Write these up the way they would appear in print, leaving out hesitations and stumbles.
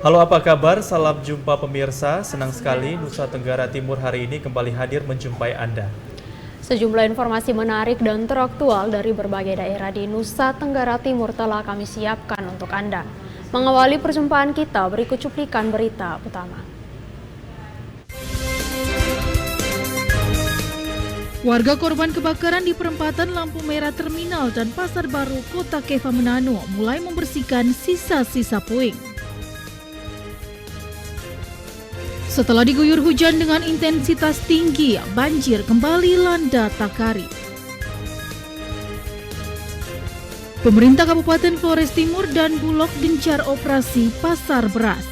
Halo, apa kabar? Salam jumpa pemirsa. Senang sekali Nusa Tenggara Timur hari ini kembali hadir menjumpai Anda. Sejumlah informasi menarik dan teraktual dari berbagai daerah di Nusa Tenggara Timur telah kami siapkan untuk Anda. Mengawali perjumpaan kita, berikut cuplikan berita utama. Warga korban kebakaran di perempatan lampu merah terminal dan Pasar Baru Kota Keva Manado mulai membersihkan sisa-sisa puing. Setelah diguyur hujan dengan intensitas tinggi, banjir kembali landa Takari. Pemerintah Kabupaten Flores Timur dan Bulog gencar operasi pasar beras.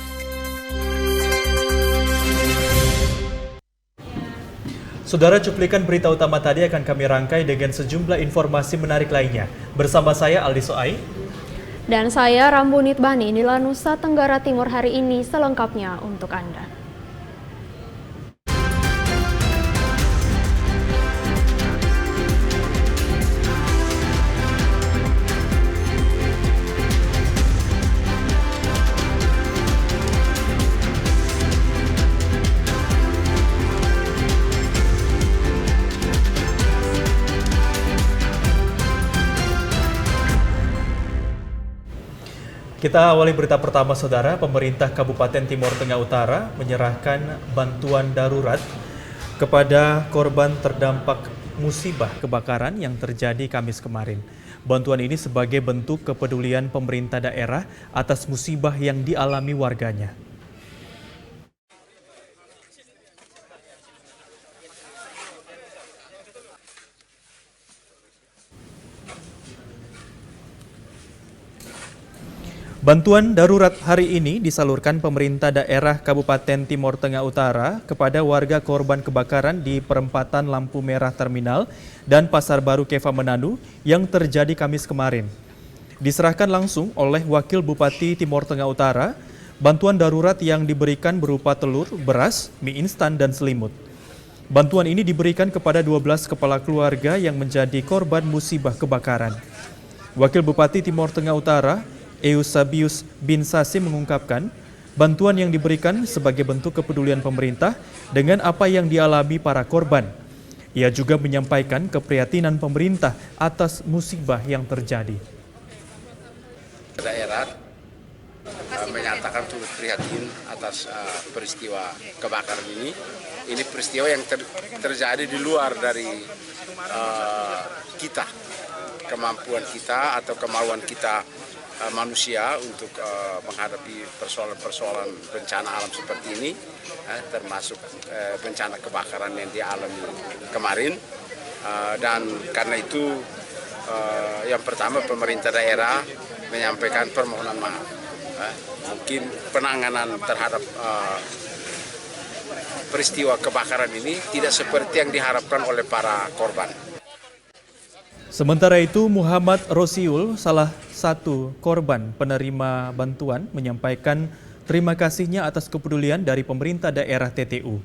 Saudara, cuplikan berita utama tadi akan kami rangkai dengan sejumlah informasi menarik lainnya. Bersama saya Aldi Soai. Dan saya Rambunit Bani, inilah Nusa Tenggara Timur hari ini selengkapnya untuk Anda. Kita awali berita pertama, Saudara. Pemerintah Kabupaten Timur Tengah Utara menyerahkan bantuan darurat kepada korban terdampak musibah kebakaran yang terjadi Kamis kemarin. Bantuan ini sebagai bentuk kepedulian pemerintah daerah atas musibah yang dialami warganya. Bantuan darurat hari ini disalurkan pemerintah daerah Kabupaten Timur Tengah Utara kepada warga korban kebakaran di perempatan lampu merah terminal dan Pasar Baru Keva Manado yang terjadi Kamis kemarin. Diserahkan langsung oleh Wakil Bupati Timur Tengah Utara, bantuan darurat yang diberikan berupa telur, beras, mie instan, dan selimut. Bantuan ini diberikan kepada 12 kepala keluarga yang menjadi korban musibah kebakaran. Wakil Bupati Timur Tengah Utara, Eusabius bin Sasi mengungkapkan, bantuan yang diberikan sebagai bentuk kepedulian pemerintah dengan apa yang dialami para korban. Ia juga menyampaikan keprihatinan pemerintah atas musibah yang terjadi. Daerah menyatakan turut prihatin atas peristiwa kebakaran ini. Ini peristiwa yang terjadi di luar dari kita, kemampuan kita atau kemauan kita manusia untuk menghadapi persoalan-persoalan bencana alam seperti ini, termasuk bencana kebakaran yang dialami kemarin. Dan karena itu yang pertama pemerintah daerah menyampaikan permohonan maaf. Mungkin penanganan terhadap peristiwa kebakaran ini tidak seperti yang diharapkan oleh para korban. Sementara itu, Muhammad Rosiul, salah satu korban penerima bantuan, menyampaikan terima kasihnya atas kepedulian dari pemerintah daerah TTU.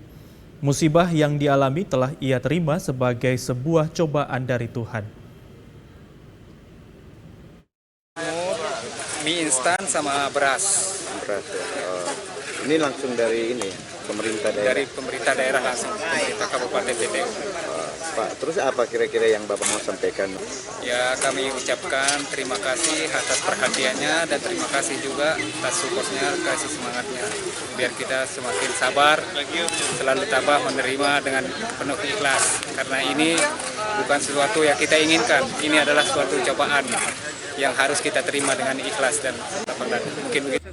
Musibah yang dialami telah ia terima sebagai sebuah cobaan dari Tuhan. Mie instan sama beras. Beras ya. Ini langsung dari ini pemerintah daerah. Dari pemerintah daerah langsung, pemerintah Kabupaten TTU. Pak, terus apa kira-kira yang Bapak mau sampaikan? Ya, kami ucapkan terima kasih atas perhatiannya dan terima kasih juga atas supportnya, kasih semangatnya. Biar kita semakin sabar, selalu tabah menerima dengan penuh ikhlas. Karena ini bukan sesuatu yang kita inginkan, ini adalah suatu cobaan yang harus kita terima dengan ikhlas dan mungkin begitu.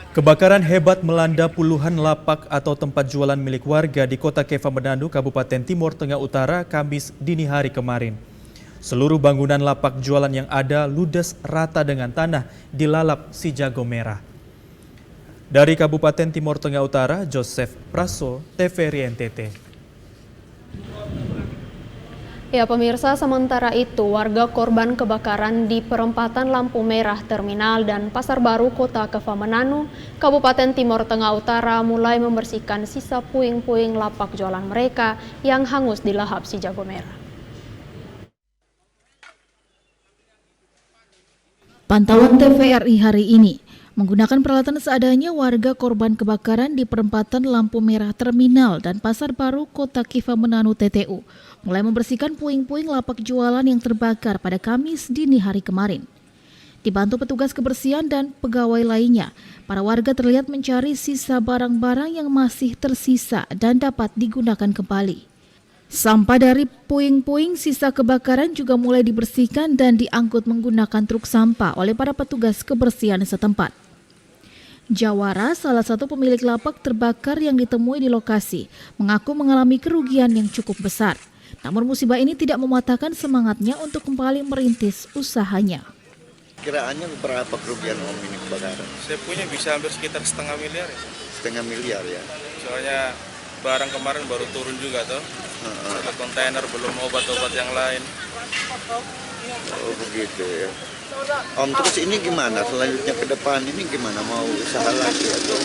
Kebakaran hebat melanda puluhan lapak atau tempat jualan milik warga di Kota Keva Manado, Kabupaten Timur Tengah Utara, Kamis dini hari kemarin. Seluruh bangunan lapak jualan yang ada ludes rata dengan tanah dilalap si jago merah. Dari Kabupaten Timur Tengah Utara, Joseph Praso, TVRI NTT. Ya pemirsa, sementara itu warga korban kebakaran di perempatan lampu merah terminal dan Pasar Baru Kota Keva Manado, Kabupaten Timur Tengah Utara mulai membersihkan sisa puing-puing lapak jualan mereka yang hangus dilahap si jago merah. Pantauan TVRI hari ini, Menggunakan peralatan seadanya, warga korban kebakaran di perempatan lampu merah terminal dan Pasar Baru Kota Kifamenanu TTU mulai membersihkan puing-puing lapak jualan yang terbakar pada Kamis dini hari kemarin. Dibantu petugas kebersihan dan pegawai lainnya, para warga terlihat mencari sisa barang-barang yang masih tersisa dan dapat digunakan kembali. Sampah dari puing-puing sisa kebakaran juga mulai dibersihkan dan diangkut menggunakan truk sampah oleh para petugas kebersihan setempat. Jawara, salah satu pemilik lapak terbakar yang ditemui di lokasi, mengaku mengalami kerugian yang cukup besar. Namun musibah ini tidak mematahkan semangatnya untuk kembali merintis usahanya. Kiraannya berapa kerugian Om ini kebakaran? Saya punya bisa hampir sekitar setengah miliar ya. Setengah miliar ya? Soalnya barang kemarin baru turun juga toh. Satu kontainer, belum obat-obat yang lain. Oh begitu ya. Om, terus ini gimana? Selanjutnya ke depan ini gimana? Mau usaha lagi atau?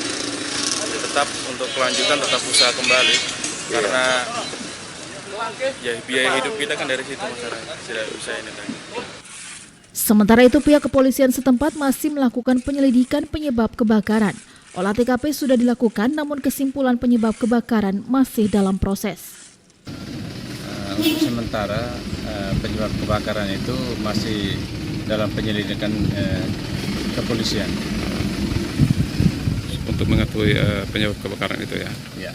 Tetap untuk kelanjutan tetap usaha kembali. Karena ya biaya hidup kita kan dari situ masyarakat. Tidak usaha ini lagi. Sementara itu, pihak kepolisian setempat masih melakukan penyelidikan penyebab kebakaran. Olah TKP sudah dilakukan, namun kesimpulan penyebab kebakaran masih dalam proses. Untuk sementara penyebab kebakaran itu masih dalam penyelidikan kepolisian. Untuk mengetahui penyebab kebakaran itu ya.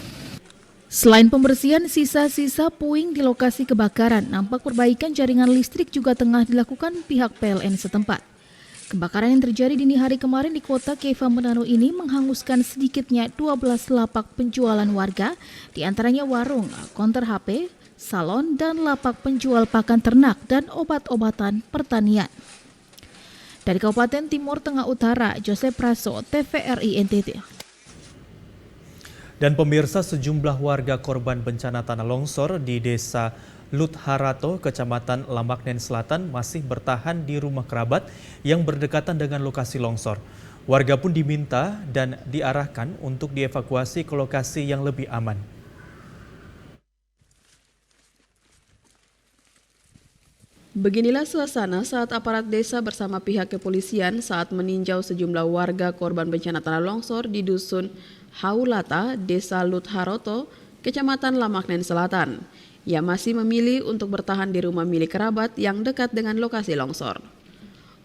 Selain pembersihan sisa-sisa puing di lokasi kebakaran, nampak perbaikan jaringan listrik juga tengah dilakukan pihak PLN setempat. Kebakaran yang terjadi dini hari kemarin di Kota Kifamenanu ini menghanguskan sedikitnya 12 lapak penjualan warga, di antaranya warung, konter HP, salon, dan lapak penjual pakan ternak dan obat-obatan pertanian. Dari Kabupaten Timur Tengah Utara, Joseph Praso, TVRI NTT. Dan pemirsa, sejumlah warga korban bencana tanah longsor di Desa Lutharato, Kecamatan Lamaknen Selatan masih bertahan di rumah kerabat yang berdekatan dengan lokasi longsor. Warga pun diminta dan diarahkan untuk dievakuasi ke lokasi yang lebih aman. Beginilah suasana saat aparat desa bersama pihak kepolisian saat meninjau sejumlah warga korban bencana tanah longsor di Dusun Haulata, Desa Lutharato, Kecamatan Lamaknen Selatan, yang masih memilih untuk bertahan di rumah milik kerabat yang dekat dengan lokasi longsor.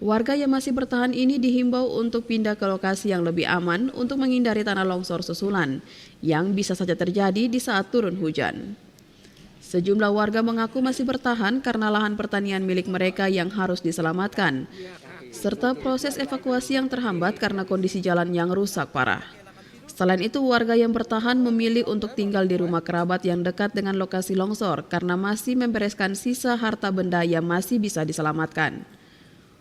Warga yang masih bertahan ini dihimbau untuk pindah ke lokasi yang lebih aman untuk menghindari tanah longsor susulan yang bisa saja terjadi di saat turun hujan. Sejumlah warga mengaku masih bertahan karena lahan pertanian milik mereka yang harus diselamatkan, serta proses evakuasi yang terhambat karena kondisi jalan yang rusak parah. Selain itu, warga yang bertahan memilih untuk tinggal di rumah kerabat yang dekat dengan lokasi longsor karena masih membereskan sisa harta benda yang masih bisa diselamatkan.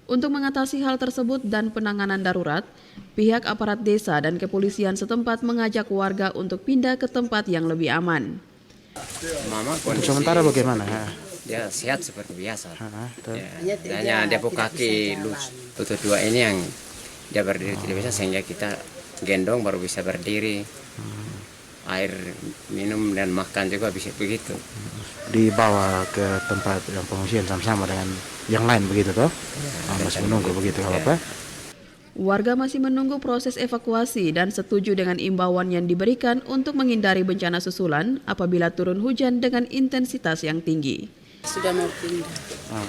Untuk mengatasi hal tersebut dan penanganan darurat, pihak aparat desa dan kepolisian setempat mengajak warga untuk pindah ke tempat yang lebih aman. Mama untuk sementara bagaimana? Dia sehat seperti biasa. Hanya dia kaki lutut dua ini yang dia berdiri tidak bisa, sehingga kita gendong baru bisa berdiri. Air minum dan makan juga bisa begitu. Dibawa ke tempat yang pengungsian sama-sama dengan yang lain begitu toh? Masih menunggu begitu apa? Warga masih menunggu proses evakuasi dan setuju dengan imbauan yang diberikan untuk menghindari bencana susulan apabila turun hujan dengan intensitas yang tinggi. Sudah mau pindah.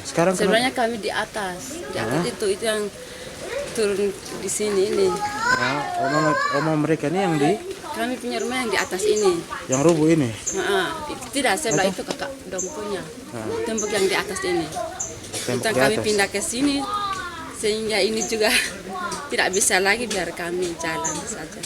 Sekarang sebenarnya kami di atas itu yang turun di sini ini. Omong mereka ini yang di? Kami punya rumah yang di atas ini. Yang rubuh ini? Tidak, sebelah itu kakak dong punya. Tembok yang di atas ini. Kita kami pindah ke sini sehingga ini juga tidak bisa lagi, biar kami jalan saja.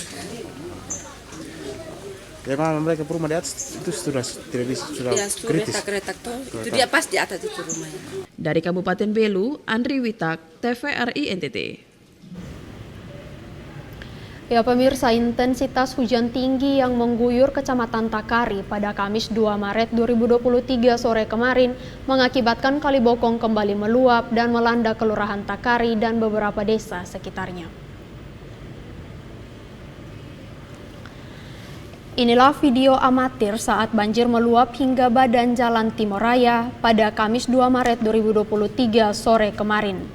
Ya, mereka rumah di atas itu sudah tidak bisa, sudah kritis. Kereta tuh itu dia pas di atas itu rumahnya. Dari Kabupaten Belu, Andri Witak, TVRI NTT. Ya pemirsa, intensitas hujan tinggi yang mengguyur Kecamatan Takari pada Kamis 2 Maret 2023 sore kemarin mengakibatkan Kali Bokong kembali meluap dan melanda Kelurahan Takari dan beberapa desa sekitarnya. Inilah video amatir saat banjir meluap hingga badan Jalan Timor Raya pada Kamis 2 Maret 2023 sore kemarin.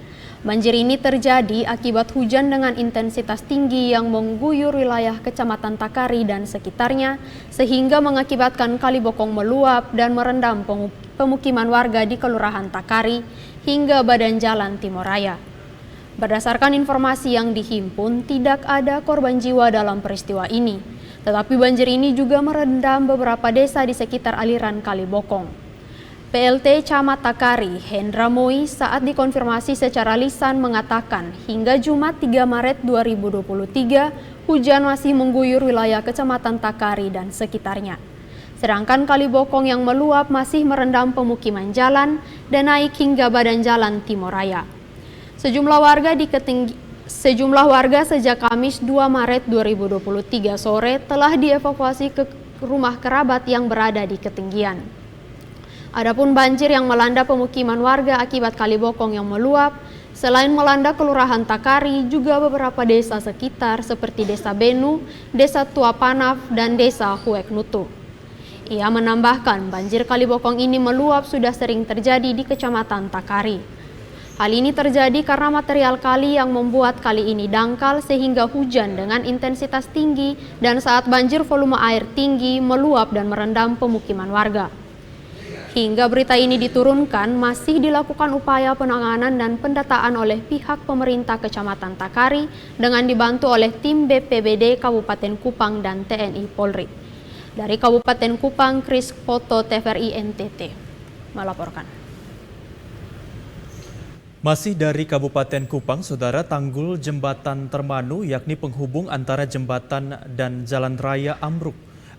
Banjir ini terjadi akibat hujan dengan intensitas tinggi yang mengguyur wilayah Kecamatan Takari dan sekitarnya, sehingga mengakibatkan Kali Bokong meluap dan merendam pemukiman warga di Kelurahan Takari hingga badan jalan Timoraya. Berdasarkan informasi yang dihimpun, tidak ada korban jiwa dalam peristiwa ini, tetapi banjir ini juga merendam beberapa desa di sekitar aliran Kali Bokong. PLT Camat Takari, Hendra Moi, saat dikonfirmasi secara lisan mengatakan hingga Jumat 3 Maret 2023, hujan masih mengguyur wilayah Kecamatan Takari dan sekitarnya. Sedangkan Kali Bokong yang meluap masih merendam pemukiman jalan dan naik hingga badan jalan Timoraya. Sejumlah warga sejak Kamis 2 Maret 2023 sore telah dievakuasi ke rumah kerabat yang berada di ketinggian. Adapun banjir yang melanda pemukiman warga akibat Kali Bokong yang meluap, selain melanda Kelurahan Takari, juga beberapa desa sekitar seperti Desa Benu, Desa Tua Panaf, dan Desa Huek Nutu. Ia menambahkan banjir Kali Bokong ini meluap sudah sering terjadi di Kecamatan Takari. Hal ini terjadi karena material kali yang membuat kali ini dangkal sehingga hujan dengan intensitas tinggi dan saat banjir volume air tinggi meluap dan merendam pemukiman warga. Hingga berita ini diturunkan, masih dilakukan upaya penanganan dan pendataan oleh pihak pemerintah Kecamatan Takari dengan dibantu oleh tim BPBD Kabupaten Kupang dan TNI Polri. Dari Kabupaten Kupang, Kris Poto TVRI NTT melaporkan. Masih dari Kabupaten Kupang, Saudara, tanggul jembatan Termanu yakni penghubung antara jembatan dan jalan raya ambruk.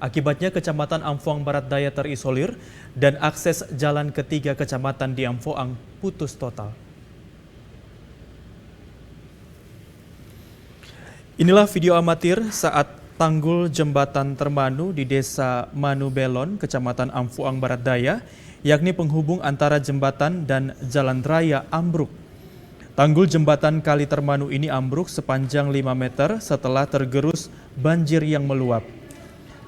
Akibatnya Kecamatan Amfoang Barat Daya terisolir dan akses jalan ketiga kecamatan di Amfoang putus total. Inilah video amatir saat tanggul jembatan Termanu di Desa Manu Belon, Kecamatan Amfoang Barat Daya, yakni penghubung antara jembatan dan jalan raya ambruk. Tanggul jembatan Kali Termanu ini ambruk sepanjang 5 meter setelah tergerus banjir yang meluap.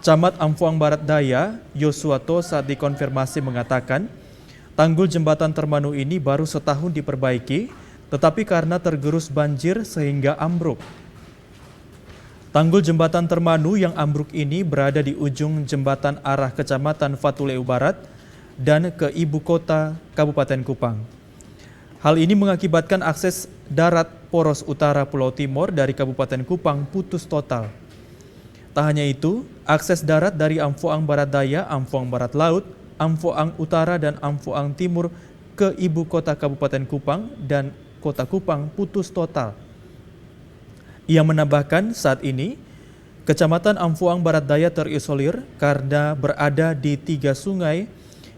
Camat Amfoang Barat Daya, Yosuato, saat dikonfirmasi mengatakan, tanggul jembatan Termanu ini baru setahun diperbaiki, tetapi karena tergerus banjir sehingga ambruk. Tanggul jembatan Termanu yang ambruk ini berada di ujung jembatan arah Kecamatan Fatuleu Barat dan ke ibu kota Kabupaten Kupang. Hal ini mengakibatkan akses darat poros utara Pulau Timor dari Kabupaten Kupang putus total. Tak hanya itu, akses darat dari Amfoang Barat Daya, Amfoang Barat Laut, Amfoang Utara, dan Amfoang Timur ke ibu kota Kabupaten Kupang dan Kota Kupang putus total. Ia menambahkan saat ini, Kecamatan Amfoang Barat Daya terisolir karena berada di 3 sungai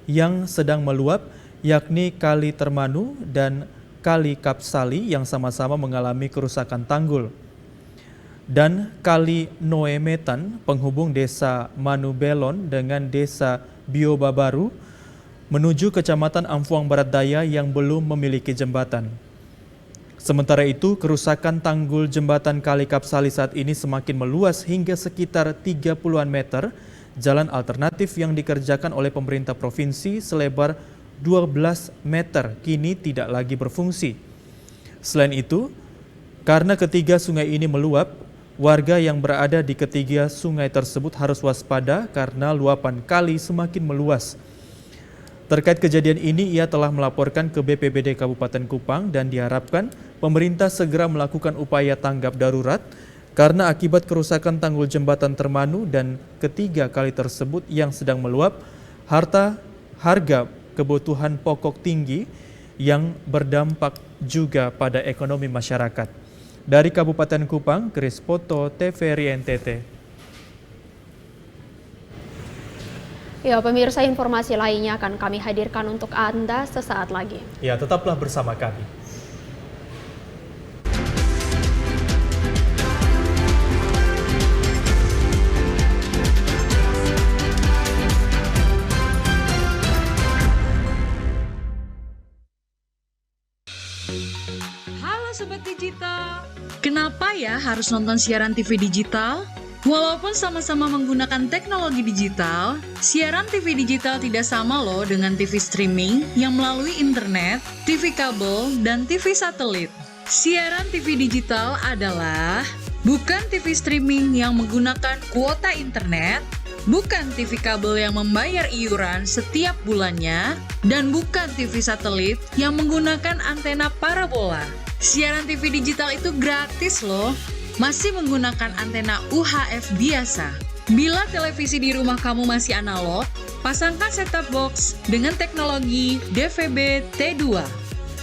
yang sedang meluap, yakni Kali Termanu dan Kali Kapsali yang sama-sama mengalami kerusakan tanggul. Dan Kali Noemetan penghubung Desa Manu Belon dengan Desa Bioba Baru menuju Kecamatan Amfoang Barat Daya yang belum memiliki jembatan. Sementara itu, kerusakan tanggul jembatan Kali Kapsali saat ini semakin meluas hingga sekitar 30-an meter. Jalan alternatif yang dikerjakan oleh pemerintah provinsi selebar 12 meter kini tidak lagi berfungsi. Selain itu, karena ketiga sungai ini meluap, warga yang berada di ketiga sungai tersebut harus waspada karena luapan kali semakin meluas. Terkait kejadian ini, ia telah melaporkan ke BPBD Kabupaten Kupang dan diharapkan pemerintah segera melakukan upaya tanggap darurat karena akibat kerusakan tanggul jembatan Termanu dan ketiga kali tersebut yang sedang meluap, harga kebutuhan pokok tinggi yang berdampak juga pada ekonomi masyarakat. Dari Kabupaten Kupang, Kris Poto, TVRI NTT. Ya, pemirsa, informasi lainnya akan kami hadirkan untuk Anda sesaat lagi. Ya, tetaplah bersama kami. Halo Sobat Digital, kenapa ya harus nonton siaran TV digital? Walaupun sama-sama menggunakan teknologi digital, siaran TV digital tidak sama loh dengan TV streaming yang melalui internet, TV kabel, dan TV satelit. Siaran TV digital adalah bukan TV streaming yang menggunakan kuota internet, bukan TV kabel yang membayar iuran setiap bulannya, dan bukan TV satelit yang menggunakan antena parabola. Siaran TV digital itu gratis loh, masih menggunakan antena UHF biasa. Bila televisi di rumah kamu masih analog, pasangkan set-top box dengan teknologi DVB T2.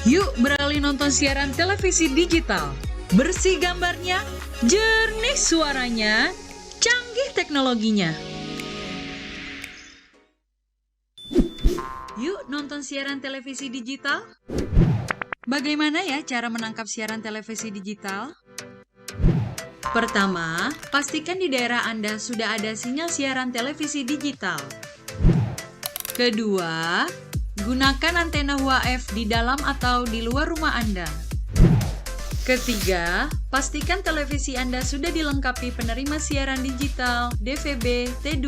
Yuk beralih nonton siaran televisi digital. Bersih gambarnya, jernih suaranya, canggih teknologinya. Yuk nonton siaran televisi digital. Bagaimana ya cara menangkap siaran televisi digital? Pertama, pastikan di daerah Anda sudah ada sinyal siaran televisi digital. Kedua, gunakan antena UHF di dalam atau di luar rumah Anda. Ketiga, pastikan televisi Anda sudah dilengkapi penerima siaran digital DVB T2.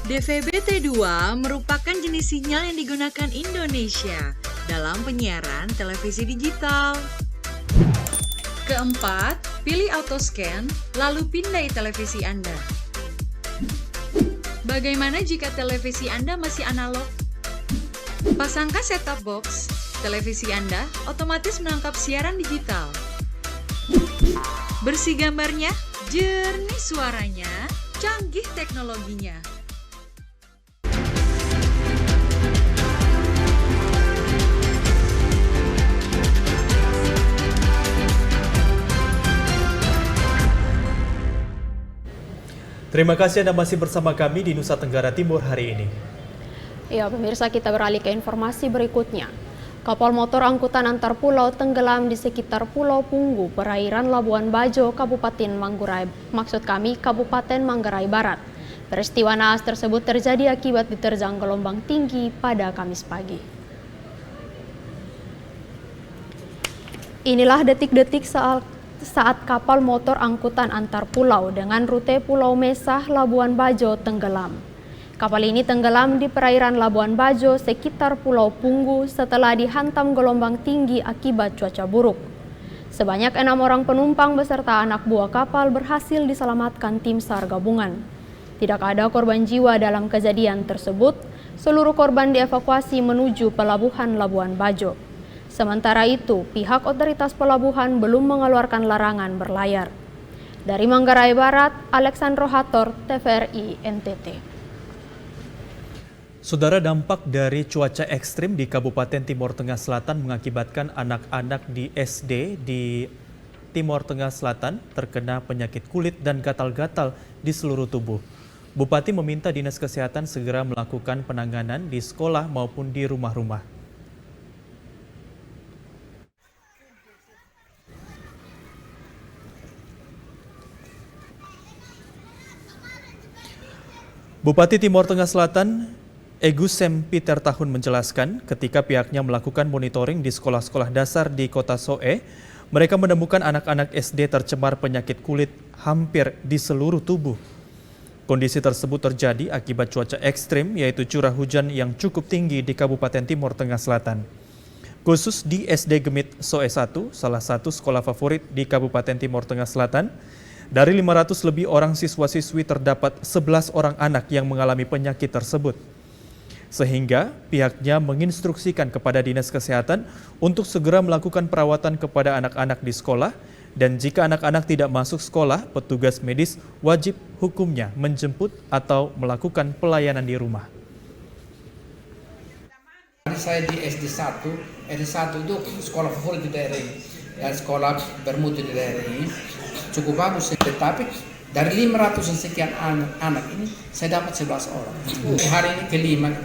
DVB T2 merupakan jenis sinyal yang digunakan Indonesia dalam penyiaran televisi digital. Keempat, pilih auto scan, lalu pindai televisi Anda. Bagaimana jika televisi Anda masih analog? Pasangkan set-top box, televisi Anda otomatis menangkap siaran digital. Bersih gambarnya, jernih suaranya, canggih teknologinya. Terima kasih Anda masih bersama kami di Nusa Tenggara Timur hari ini. Ya, pemirsa, kita beralih ke informasi berikutnya. Kapal motor angkutan antar pulau tenggelam di sekitar Pulau Punggu, perairan Labuan Bajo, Kabupaten Kabupaten Manggarai Barat. Peristiwa naas tersebut terjadi akibat diterjang gelombang tinggi pada Kamis pagi. Inilah detik-detik saat kapal motor angkutan antar pulau dengan rute Pulau Mesah, Labuan Bajo tenggelam. Kapal ini tenggelam di perairan Labuan Bajo sekitar Pulau Punggu setelah dihantam gelombang tinggi akibat cuaca buruk. Sebanyak 6 orang penumpang beserta anak buah kapal berhasil diselamatkan tim SAR gabungan. Tidak ada korban jiwa dalam kejadian tersebut. Seluruh korban dievakuasi menuju pelabuhan Labuan Bajo. Sementara itu, pihak otoritas pelabuhan belum mengeluarkan larangan berlayar. Dari Manggarai Barat, Alexandro Hator, TVRI NTT. Saudara, dampak dari cuaca ekstrim di Kabupaten Timur Tengah Selatan mengakibatkan anak-anak di SD di Timur Tengah Selatan terkena penyakit kulit dan gatal-gatal di seluruh tubuh. Bupati meminta Dinas Kesehatan segera melakukan penanganan di sekolah maupun di rumah-rumah. Bupati Timur Tengah Selatan Egusem Peter Tahun menjelaskan ketika pihaknya melakukan monitoring di sekolah-sekolah dasar di Kota Soe, mereka menemukan anak-anak SD tercemar penyakit kulit hampir di seluruh tubuh. Kondisi tersebut terjadi akibat cuaca ekstrim, yaitu curah hujan yang cukup tinggi di Kabupaten Timur Tengah Selatan. Khusus di SD Gemit Soe 1, salah satu sekolah favorit di Kabupaten Timur Tengah Selatan, dari 500 lebih orang siswa-siswi terdapat 11 orang anak yang mengalami penyakit tersebut. Sehingga pihaknya menginstruksikan kepada Dinas Kesehatan untuk segera melakukan perawatan kepada anak-anak di sekolah, dan jika anak-anak tidak masuk sekolah, petugas medis wajib hukumnya menjemput atau melakukan pelayanan di rumah. Saya di SD1 itu sekolah favorit di daerah ini, dan sekolah bermutu di daerah ini cukup bagus, tetapi dari 500 sekian anak ini saya dapat 11 orang. Hari ini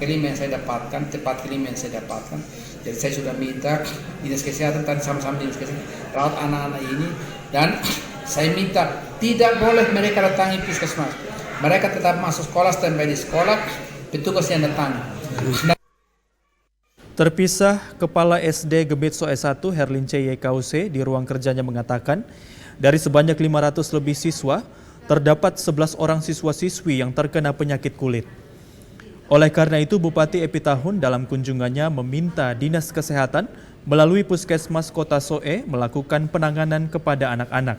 kelima yang saya dapatkan, tepat kelima yang saya dapatkan. Jadi saya sudah minta Dinas Kesehatan tadi sama-sama Dinas Kesehatan rawat anak-anak ini, dan saya minta tidak boleh mereka datangi puskesmas. Mereka tetap masuk sekolah, standby di sekolah, petugas yang datang. Terpisah, Kepala SD Gemit Soe 1 Herlin C. YKUC di ruang kerjanya mengatakan, dari sebanyak 500 lebih siswa, terdapat 11 orang siswa-siswi yang terkena penyakit kulit. Oleh karena itu, Bupati Epi Tahun dalam kunjungannya meminta Dinas Kesehatan melalui Puskesmas Kota Soe melakukan penanganan kepada anak-anak.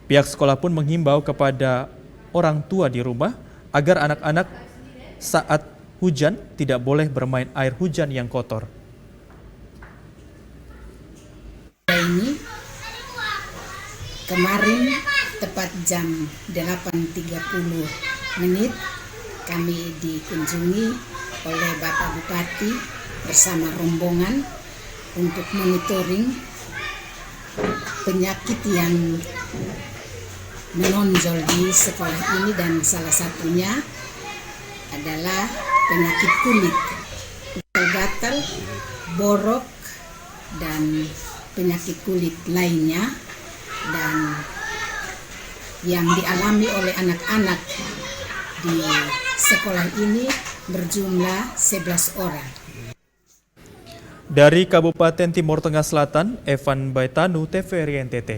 Pihak sekolah pun menghimbau kepada orang tua di rumah agar anak-anak saat hujan tidak boleh bermain air hujan yang kotor. Ini kemarin tepat jam 8.30 kami dikunjungi oleh Bapak Bupati bersama rombongan untuk monitoring penyakit yang menonjol di sekolah ini, dan salah satunya adalah penyakit kulit, gatal, borok, dan penyakit kulit lainnya, dan yang dialami oleh anak-anak di sekolah ini berjumlah 11 orang. Dari Kabupaten Timur Tengah Selatan, Evan Baitanu, TVRI NTT.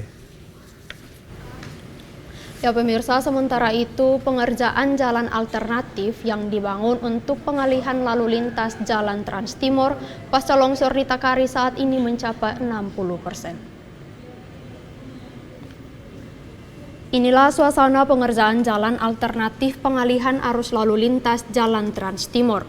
Ya pemirsa, sementara itu pengerjaan jalan alternatif yang dibangun untuk pengalihan lalu lintas jalan Trans Timor pasca longsor di Takari saat ini mencapai 60%. Inilah suasana pengerjaan jalan alternatif pengalihan arus lalu lintas jalan Trans Timor.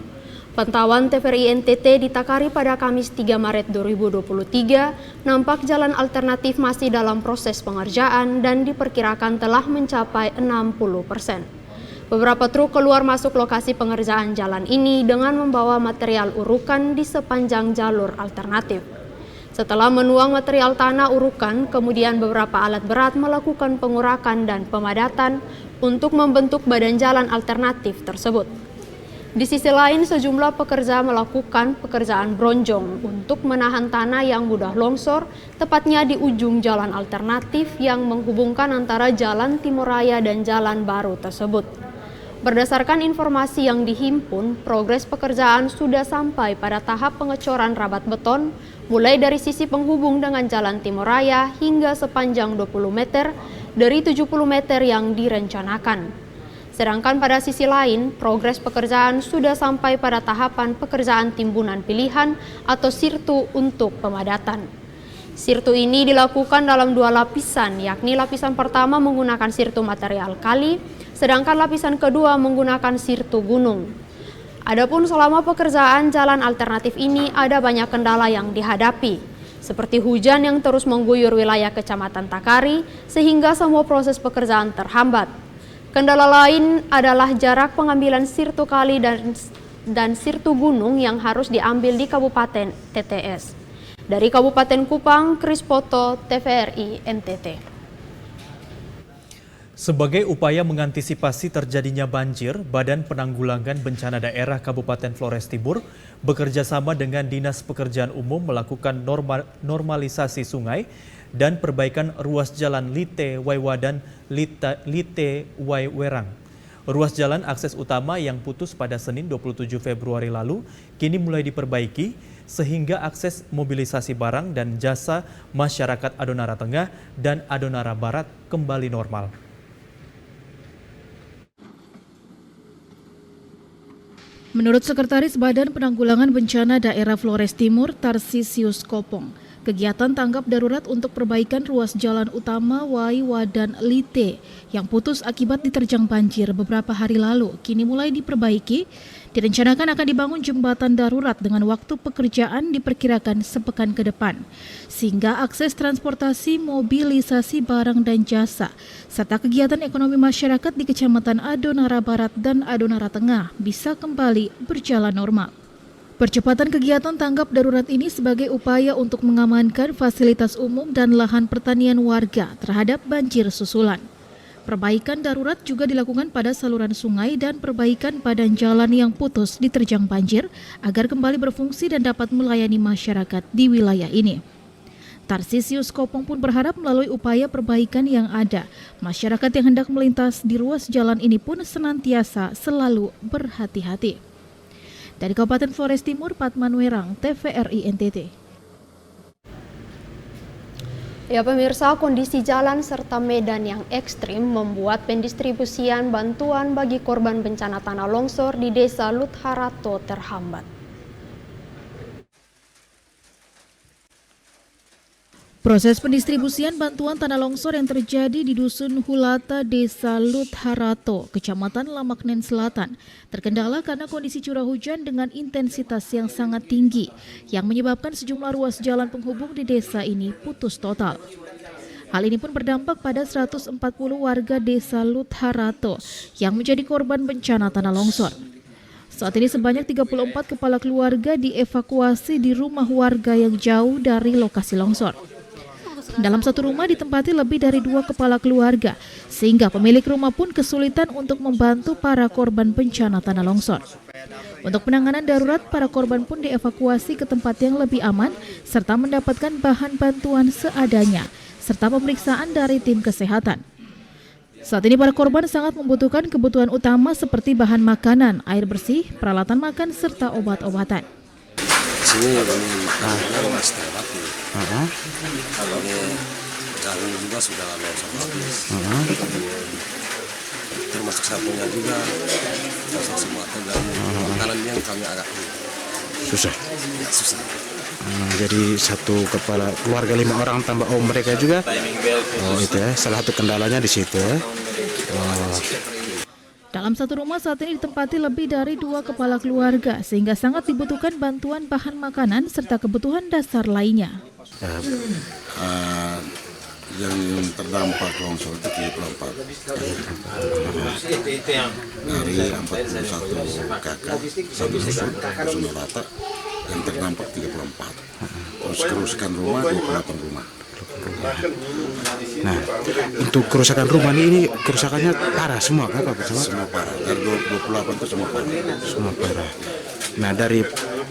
Pantauan TVRI NTT di Takari pada Kamis 3 Maret 2023 nampak jalan alternatif masih dalam proses pengerjaan dan diperkirakan telah mencapai 60%. Beberapa truk keluar masuk lokasi pengerjaan jalan ini dengan membawa material urukan di sepanjang jalur alternatif. Setelah menuang material tanah urukan, kemudian beberapa alat berat melakukan pengurakan dan pemadatan untuk membentuk badan jalan alternatif tersebut. Di sisi lain, sejumlah pekerja melakukan pekerjaan bronjong untuk menahan tanah yang mudah longsor, tepatnya di ujung jalan alternatif yang menghubungkan antara Jalan Timoraya dan Jalan Baru tersebut. Berdasarkan informasi yang dihimpun, progres pekerjaan sudah sampai pada tahap pengecoran rabat beton, mulai dari sisi penghubung dengan Jalan Timoraya hingga sepanjang 20 meter dari 70 meter yang direncanakan. Sedangkan pada sisi lain, progres pekerjaan sudah sampai pada tahapan pekerjaan timbunan pilihan atau sirtu untuk pemadatan. Sirtu ini dilakukan dalam 2 lapisan, yakni lapisan pertama menggunakan sirtu material kali, sedangkan lapisan kedua menggunakan sirtu gunung. Adapun selama pekerjaan jalan alternatif ini ada banyak kendala yang dihadapi, seperti hujan yang terus mengguyur wilayah Kecamatan Takari sehingga semua proses pekerjaan terhambat. Kendala lain adalah jarak pengambilan sirtu kali dan sirtu gunung yang harus diambil di Kabupaten TTS. Dari Kabupaten Kupang, Kris Poto, TVRI NTT. Sebagai upaya mengantisipasi terjadinya banjir, Badan Penanggulangan Bencana Daerah Kabupaten Flores Timur bekerjasama dengan Dinas Pekerjaan Umum melakukan normalisasi sungai dan perbaikan ruas jalan Lite Waiwa dan Lite Waiwerang. Ruas jalan akses utama yang putus pada Senin 27 Februari lalu kini mulai diperbaiki sehingga akses mobilisasi barang dan jasa masyarakat Adonara Tengah dan Adonara Barat kembali normal. Menurut Sekretaris Badan Penanggulangan Bencana Daerah Flores Timur, Tarsisius Kopong, kegiatan tanggap darurat untuk perbaikan ruas jalan utama Waiwa dan Lite yang putus akibat diterjang banjir beberapa hari lalu kini mulai diperbaiki. Direncanakan akan dibangun jembatan darurat dengan waktu pekerjaan diperkirakan sepekan ke depan, sehingga akses transportasi, mobilisasi barang dan jasa, serta kegiatan ekonomi masyarakat di Kecamatan Adonara Barat dan Adonara Tengah bisa kembali berjalan normal. Percepatan kegiatan tanggap darurat ini sebagai upaya untuk mengamankan fasilitas umum dan lahan pertanian warga terhadap banjir susulan. Perbaikan darurat juga dilakukan pada saluran sungai dan perbaikan badan jalan yang putus diterjang banjir agar kembali berfungsi dan dapat melayani masyarakat di wilayah ini. Tarsisius Kopong pun berharap melalui upaya perbaikan yang ada, masyarakat yang hendak melintas di ruas jalan ini pun senantiasa selalu berhati-hati. Dari Kabupaten Flores Timur, Patman Werang, TVRI NTT. Ya pemirsa, kondisi jalan serta medan yang ekstrim membuat pendistribusian bantuan bagi korban bencana tanah longsor di Desa Lutharato terhambat. Proses pendistribusian bantuan tanah longsor yang terjadi di Dusun Hulata, Desa Lut Harato, Kecamatan Lamaknen Selatan, terkendala karena kondisi curah hujan dengan intensitas yang sangat tinggi, yang menyebabkan sejumlah ruas jalan penghubung di desa ini putus total. Hal ini pun berdampak pada 140 warga Desa Lut Harato yang menjadi korban bencana tanah longsor. Saat ini sebanyak 34 kepala keluarga dievakuasi di rumah warga yang jauh dari lokasi longsor. Dalam satu rumah ditempati lebih dari 2 kepala keluarga, sehingga pemilik rumah pun kesulitan untuk membantu para korban bencana tanah longsor. Untuk penanganan darurat, para korban pun dievakuasi ke tempat yang lebih aman, serta mendapatkan bahan bantuan seadanya, serta pemeriksaan dari tim kesehatan. Saat ini para korban sangat membutuhkan kebutuhan utama seperti bahan makanan, air bersih, peralatan makan, serta obat-obatan. Sini masih terlewati. Jalan juga sudah longsor habis. Termasuk sapunya juga longsor semua tegang. Makanan yang kami agak susah. Ya, susah. Jadi satu kepala keluarga 5 orang tambah mereka juga. Oh itu ya, salah satu kendalanya di situ ya. Dalam satu rumah saat ini ditempati lebih dari 2 kepala keluarga, sehingga sangat dibutuhkan bantuan bahan makanan serta kebutuhan dasar lainnya. Yang terdampak longsor itu 34 dari 41 kakak satu dusun Hulata yang terdampak 34. Terus kerusakan rumah 28 rumah. Nah, untuk kerusakan rumah ini kerusakannya parah semua kan Pak Camat? Semua parah. Dari 28 itu semua parah. Semua parah. Nah, dari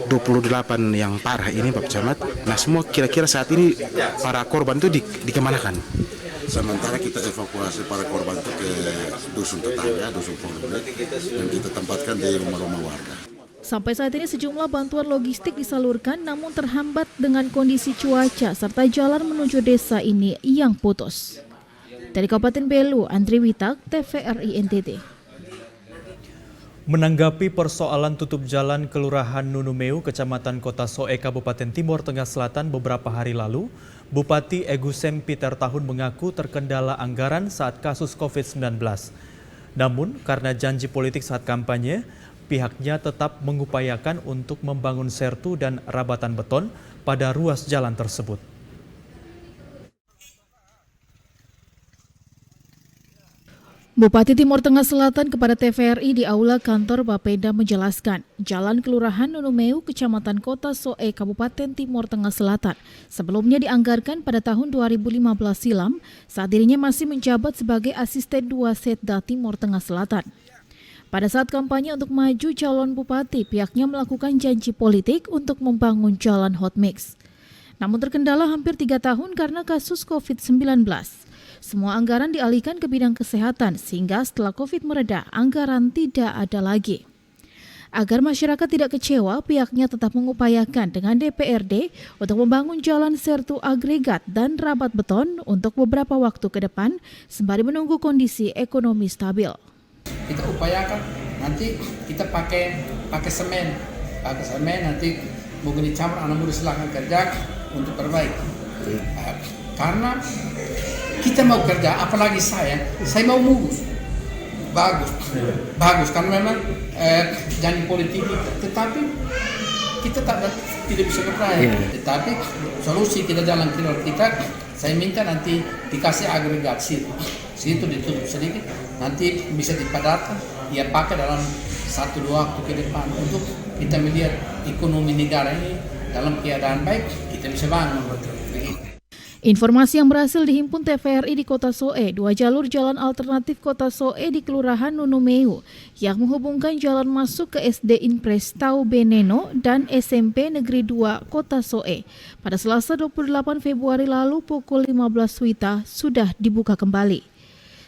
28 yang parah ini Pak Camat, nah semua kira-kira saat ini para korban itu dikemanakan? Sementara kita evakuasi para korban itu ke dusun tetangga, dusun Pondok, dan kita tempatkan di rumah-rumah warga. Sampai saat ini sejumlah bantuan logistik disalurkan, namun terhambat dengan kondisi cuaca serta jalan menuju desa ini yang putus. Dari Kabupaten Belu, Andri Witak, TVRI NTT. Menanggapi persoalan tutup jalan Kelurahan Nunumeu, Kecamatan Kota Soe, Kabupaten Timur Tengah Selatan beberapa hari lalu, Bupati Egusem Peter Tahun mengaku terkendala anggaran saat kasus COVID-19. Namun, karena janji politik saat kampanye, pihaknya tetap mengupayakan untuk membangun sertu dan rabatan beton pada ruas jalan tersebut. Bupati Timur Tengah Selatan kepada TVRI di Aula Kantor Bapeda menjelaskan, Jalan Kelurahan Nunumeu, Kecamatan Kota Soe, Kabupaten Timur Tengah Selatan, sebelumnya dianggarkan pada tahun 2015 silam saat dirinya masih menjabat sebagai Asisten 2 Setda Timur Tengah Selatan. Pada saat kampanye untuk maju calon bupati, pihaknya melakukan janji politik untuk membangun jalan hot mix. Namun terkendala hampir 3 tahun karena kasus COVID-19. Semua anggaran dialihkan ke bidang kesehatan sehingga setelah COVID mereda, anggaran tidak ada lagi. Agar masyarakat tidak kecewa, pihaknya tetap mengupayakan dengan DPRD untuk membangun jalan sertu agregat dan rabat beton untuk beberapa waktu ke depan sembari menunggu kondisi ekonomi stabil. Kita upayakan nanti kita pakai semen nanti mungkin dicampur anak muda silakan kerja untuk perbaiki. Karena kita mau kerja, apalagi saya mau mulus. Bagus karena memang janji politik tetapi kita tidak bisa berpercaya. Tetapi solusi kita jalan keluar kita, saya minta nanti dikasih agregat situ ditutup sedikit, nanti bisa dipadatkan, ya pakai dalam 1-2 waktu ke depan untuk kita melihat ekonomi negara ini dalam keadaan baik, kita bisa bangun. Informasi yang berhasil dihimpun TVRI di Kota Soe, 2 jalur jalan alternatif Kota Soe di Kelurahan Nunumeu yang menghubungkan jalan masuk ke SD Impres Tau Beneno dan SMP Negeri 2 Kota Soe. Pada Selasa 28 Februari lalu pukul 15 WITA sudah dibuka kembali.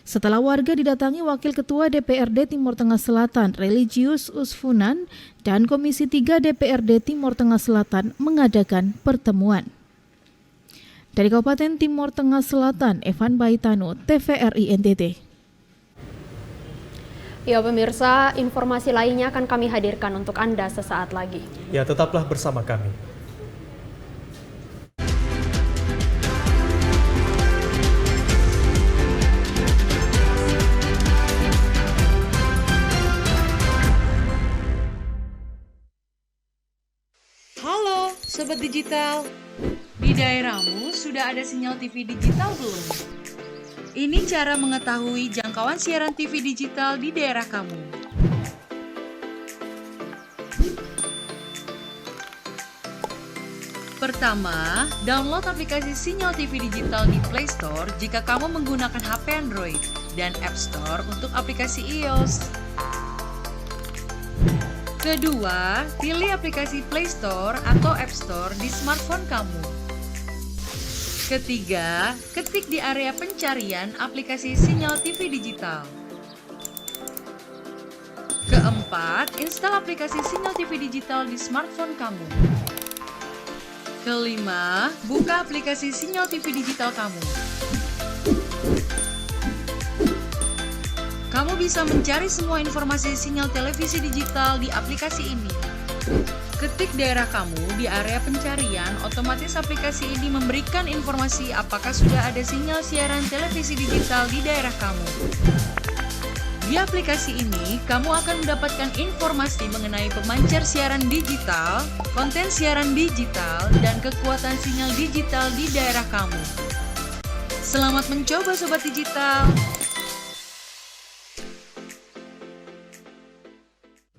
Setelah warga didatangi Wakil Ketua DPRD Timur Tengah Selatan, Religius Usfunan, dan Komisi 3 DPRD Timur Tengah Selatan mengadakan pertemuan. Dari Kabupaten Timur Tengah Selatan, Evan Baitano, TVRI NTT. Ya pemirsa, informasi lainnya akan kami hadirkan untuk Anda sesaat lagi. Ya, tetaplah bersama kami. Sobat Digital, di daerahmu sudah ada sinyal TV digital belum? Ini cara mengetahui jangkauan siaran TV digital di daerah kamu. Pertama, download aplikasi Sinyal TV Digital di Play Store jika kamu menggunakan HP Android dan App Store untuk aplikasi iOS. Kedua, pilih aplikasi Play Store atau App Store di smartphone kamu. Ketiga, ketik di area pencarian aplikasi Sinyal TV Digital. Keempat, install aplikasi Sinyal TV Digital di smartphone kamu. Kelima, buka aplikasi Sinyal TV Digital kamu. Kamu bisa mencari semua informasi sinyal televisi digital di aplikasi ini. Ketik daerah kamu di area pencarian, otomatis aplikasi ini memberikan informasi apakah sudah ada sinyal siaran televisi digital di daerah kamu. Di aplikasi ini, kamu akan mendapatkan informasi mengenai pemancar siaran digital, konten siaran digital, dan kekuatan sinyal digital di daerah kamu. Selamat mencoba Sobat Digital!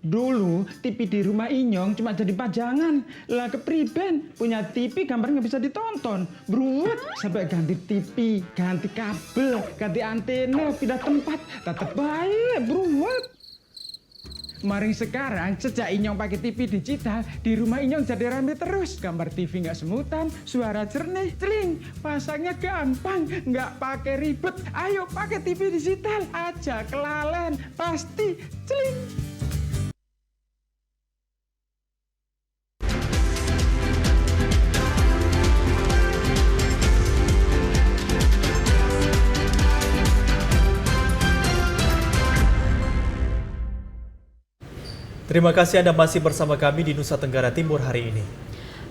Dulu TV di rumah Inyong cuma jadi pajangan. Lah kepriben punya TV gambar nggak bisa ditonton. Bruwet sampai ganti TV, ganti kabel, ganti antena, pindah tempat. Tetap baik, bruwet. Maring sekarang sejak Inyong pakai TV digital, di rumah Inyong jadi rame terus. Gambar TV nggak semutan, suara jernih, celing. Pasangnya gampang, nggak pakai ribet. Ayo pakai TV digital aja, kelalen pasti celing. Terima kasih Anda masih bersama kami di Nusa Tenggara Timur hari ini.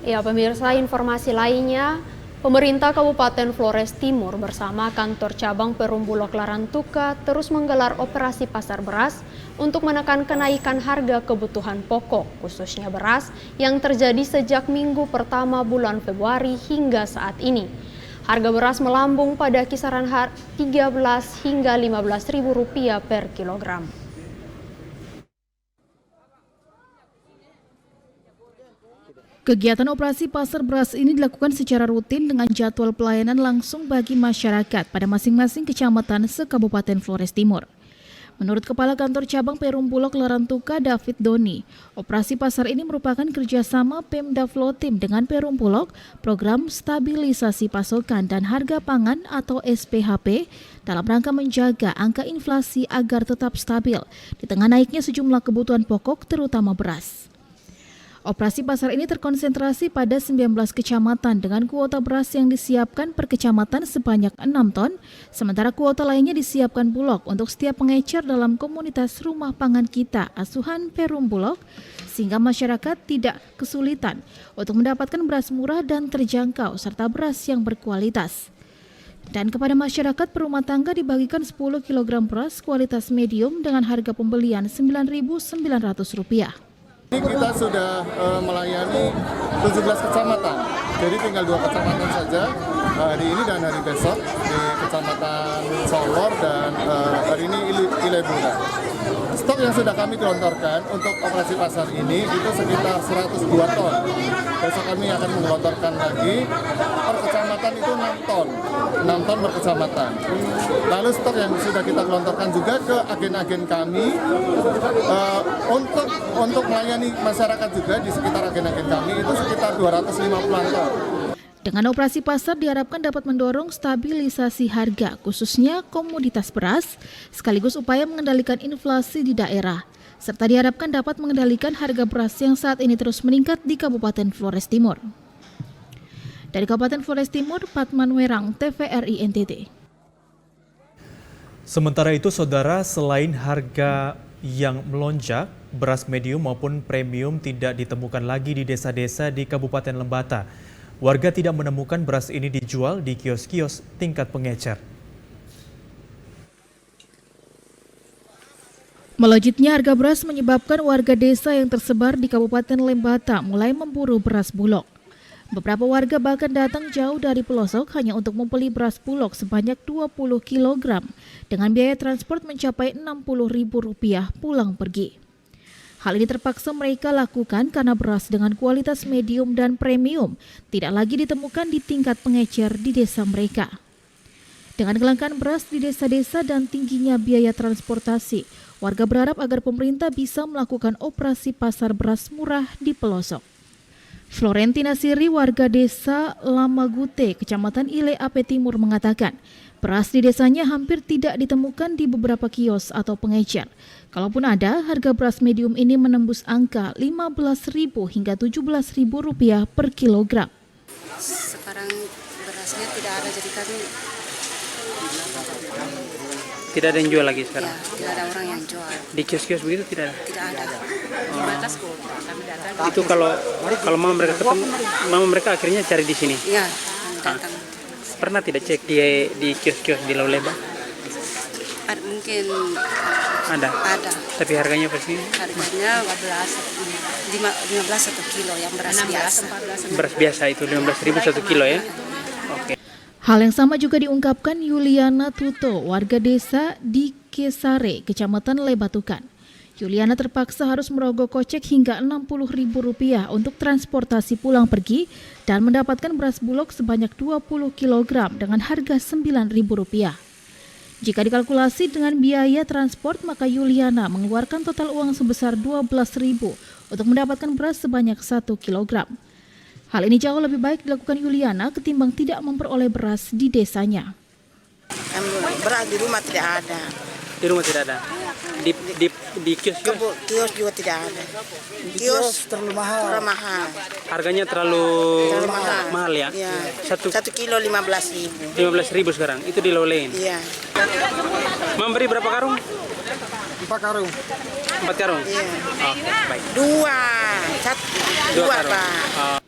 Ya pemirsa, informasi lainnya, pemerintah Kabupaten Flores Timur bersama kantor cabang Perum Bulog Larantuka terus menggelar operasi pasar beras untuk menekan kenaikan harga kebutuhan pokok, khususnya beras yang terjadi sejak minggu pertama bulan Februari hingga saat ini. Harga beras melambung pada kisaran 13 hingga 15 ribu rupiah per kilogram. Kegiatan operasi pasar beras ini dilakukan secara rutin dengan jadwal pelayanan langsung bagi masyarakat pada masing-masing kecamatan se-Kabupaten Flores Timur. Menurut Kepala Kantor Cabang Perum Bulog Larantuka David Doni, operasi pasar ini merupakan kerjasama Pemda Flotim dengan Perum Bulog, Program Stabilisasi Pasokan dan Harga Pangan atau SPHP dalam rangka menjaga angka inflasi agar tetap stabil di tengah naiknya sejumlah kebutuhan pokok terutama beras. Operasi pasar ini terkonsentrasi pada 19 kecamatan dengan kuota beras yang disiapkan per kecamatan sebanyak 6 ton, sementara kuota lainnya disiapkan Bulog untuk setiap pengecer dalam komunitas Rumah Pangan Kita asuhan Perum Bulog, sehingga masyarakat tidak kesulitan untuk mendapatkan beras murah dan terjangkau serta beras yang berkualitas. Dan kepada masyarakat perumah tangga dibagikan 10 kg beras kualitas medium dengan harga pembelian Rp9.900. Ini kita sudah melayani 17 kecamatan, jadi tinggal 2 kecamatan saja hari ini dan hari besok di Kecamatan Solor dan hari ini Ilebunga. Stok yang sudah kami gelontorkan untuk operasi pasar ini itu sekitar 102 ton. Besok kami akan menggelontorkan lagi, per kecamatan itu 6 ton per kecamatan. Lalu stok yang sudah kita gelontorkan juga ke agen-agen kami untuk melayani masyarakat juga di sekitar agen-agen kami itu sekitar 250 ton. Dengan operasi pasar diharapkan dapat mendorong stabilisasi harga, khususnya komoditas beras, sekaligus upaya mengendalikan inflasi di daerah, serta diharapkan dapat mengendalikan harga beras yang saat ini terus meningkat di Kabupaten Flores Timur. Dari Kabupaten Flores Timur, Patman Werang, TVRI NTT. Sementara itu, saudara, selain harga yang melonjak, beras medium maupun premium tidak ditemukan lagi di desa-desa di Kabupaten Lembata. Warga tidak menemukan beras ini dijual di kios-kios tingkat pengecer. Melonjaknya harga beras menyebabkan warga desa yang tersebar di Kabupaten Lembata mulai memburu beras Bulog. Beberapa warga bahkan datang jauh dari pelosok hanya untuk membeli beras Bulog sebanyak 20 kg dengan biaya transport mencapai Rp60.000 pulang pergi. Hal ini terpaksa mereka lakukan karena beras dengan kualitas medium dan premium tidak lagi ditemukan di tingkat pengecer di desa mereka. Dengan kelangkaan beras di desa-desa dan tingginya biaya transportasi, warga berharap agar pemerintah bisa melakukan operasi pasar beras murah di pelosok. Florentina Siri, warga desa Lamagute, Kecamatan Ile Ape Timur mengatakan, beras di desanya hampir tidak ditemukan di beberapa kios atau pengecer. Kalaupun ada, harga beras medium ini menembus angka Rp15.000 hingga Rp17.000 per kilogram. Sekarang berasnya tidak ada, jadi kami tidak ada yang jual lagi sekarang? Ya, tidak ada orang yang jual. Di kios-kios begitu tidak ada? Tidak ada. Di batas kok, kami datang. Itu kalau mama mereka ketemu, mama mereka akhirnya cari di sini? Iya, datang. Pernah tidak cek di kios-kios di Laut Lembah? Mungkin ada. Tapi harganya pasti? Harganya 15 satu kilo yang beras biasa. Beras biasa itu 15.000 1 kilo ya? Oke. Hal yang sama juga diungkapkan Yuliana Tuto, warga desa di Kesare, Kecamatan Lebatukan. Yuliana terpaksa harus merogoh kocek hingga Rp60.000 untuk transportasi pulang pergi dan mendapatkan beras Bulog sebanyak 20 kg dengan harga Rp9.000. Jika dikalkulasi dengan biaya transport, maka Yuliana mengeluarkan total uang sebesar Rp12.000 untuk mendapatkan beras sebanyak 1 kg. Hal ini jauh lebih baik dilakukan Yuliana ketimbang tidak memperoleh beras di desanya. Beras di rumah tidak ada. Di rumah tidak ada? Di kios? Kios juga tidak ada. Kios terlalu mahal. Harganya terlalu mahal ya? Iya. 1 kilo Rp15.000. Rp15.000 sekarang, itu di Laulen? Iya. Memberi berapa karung? 4 karung. 4 karung? Iya. Oke, baik. Dua Pak.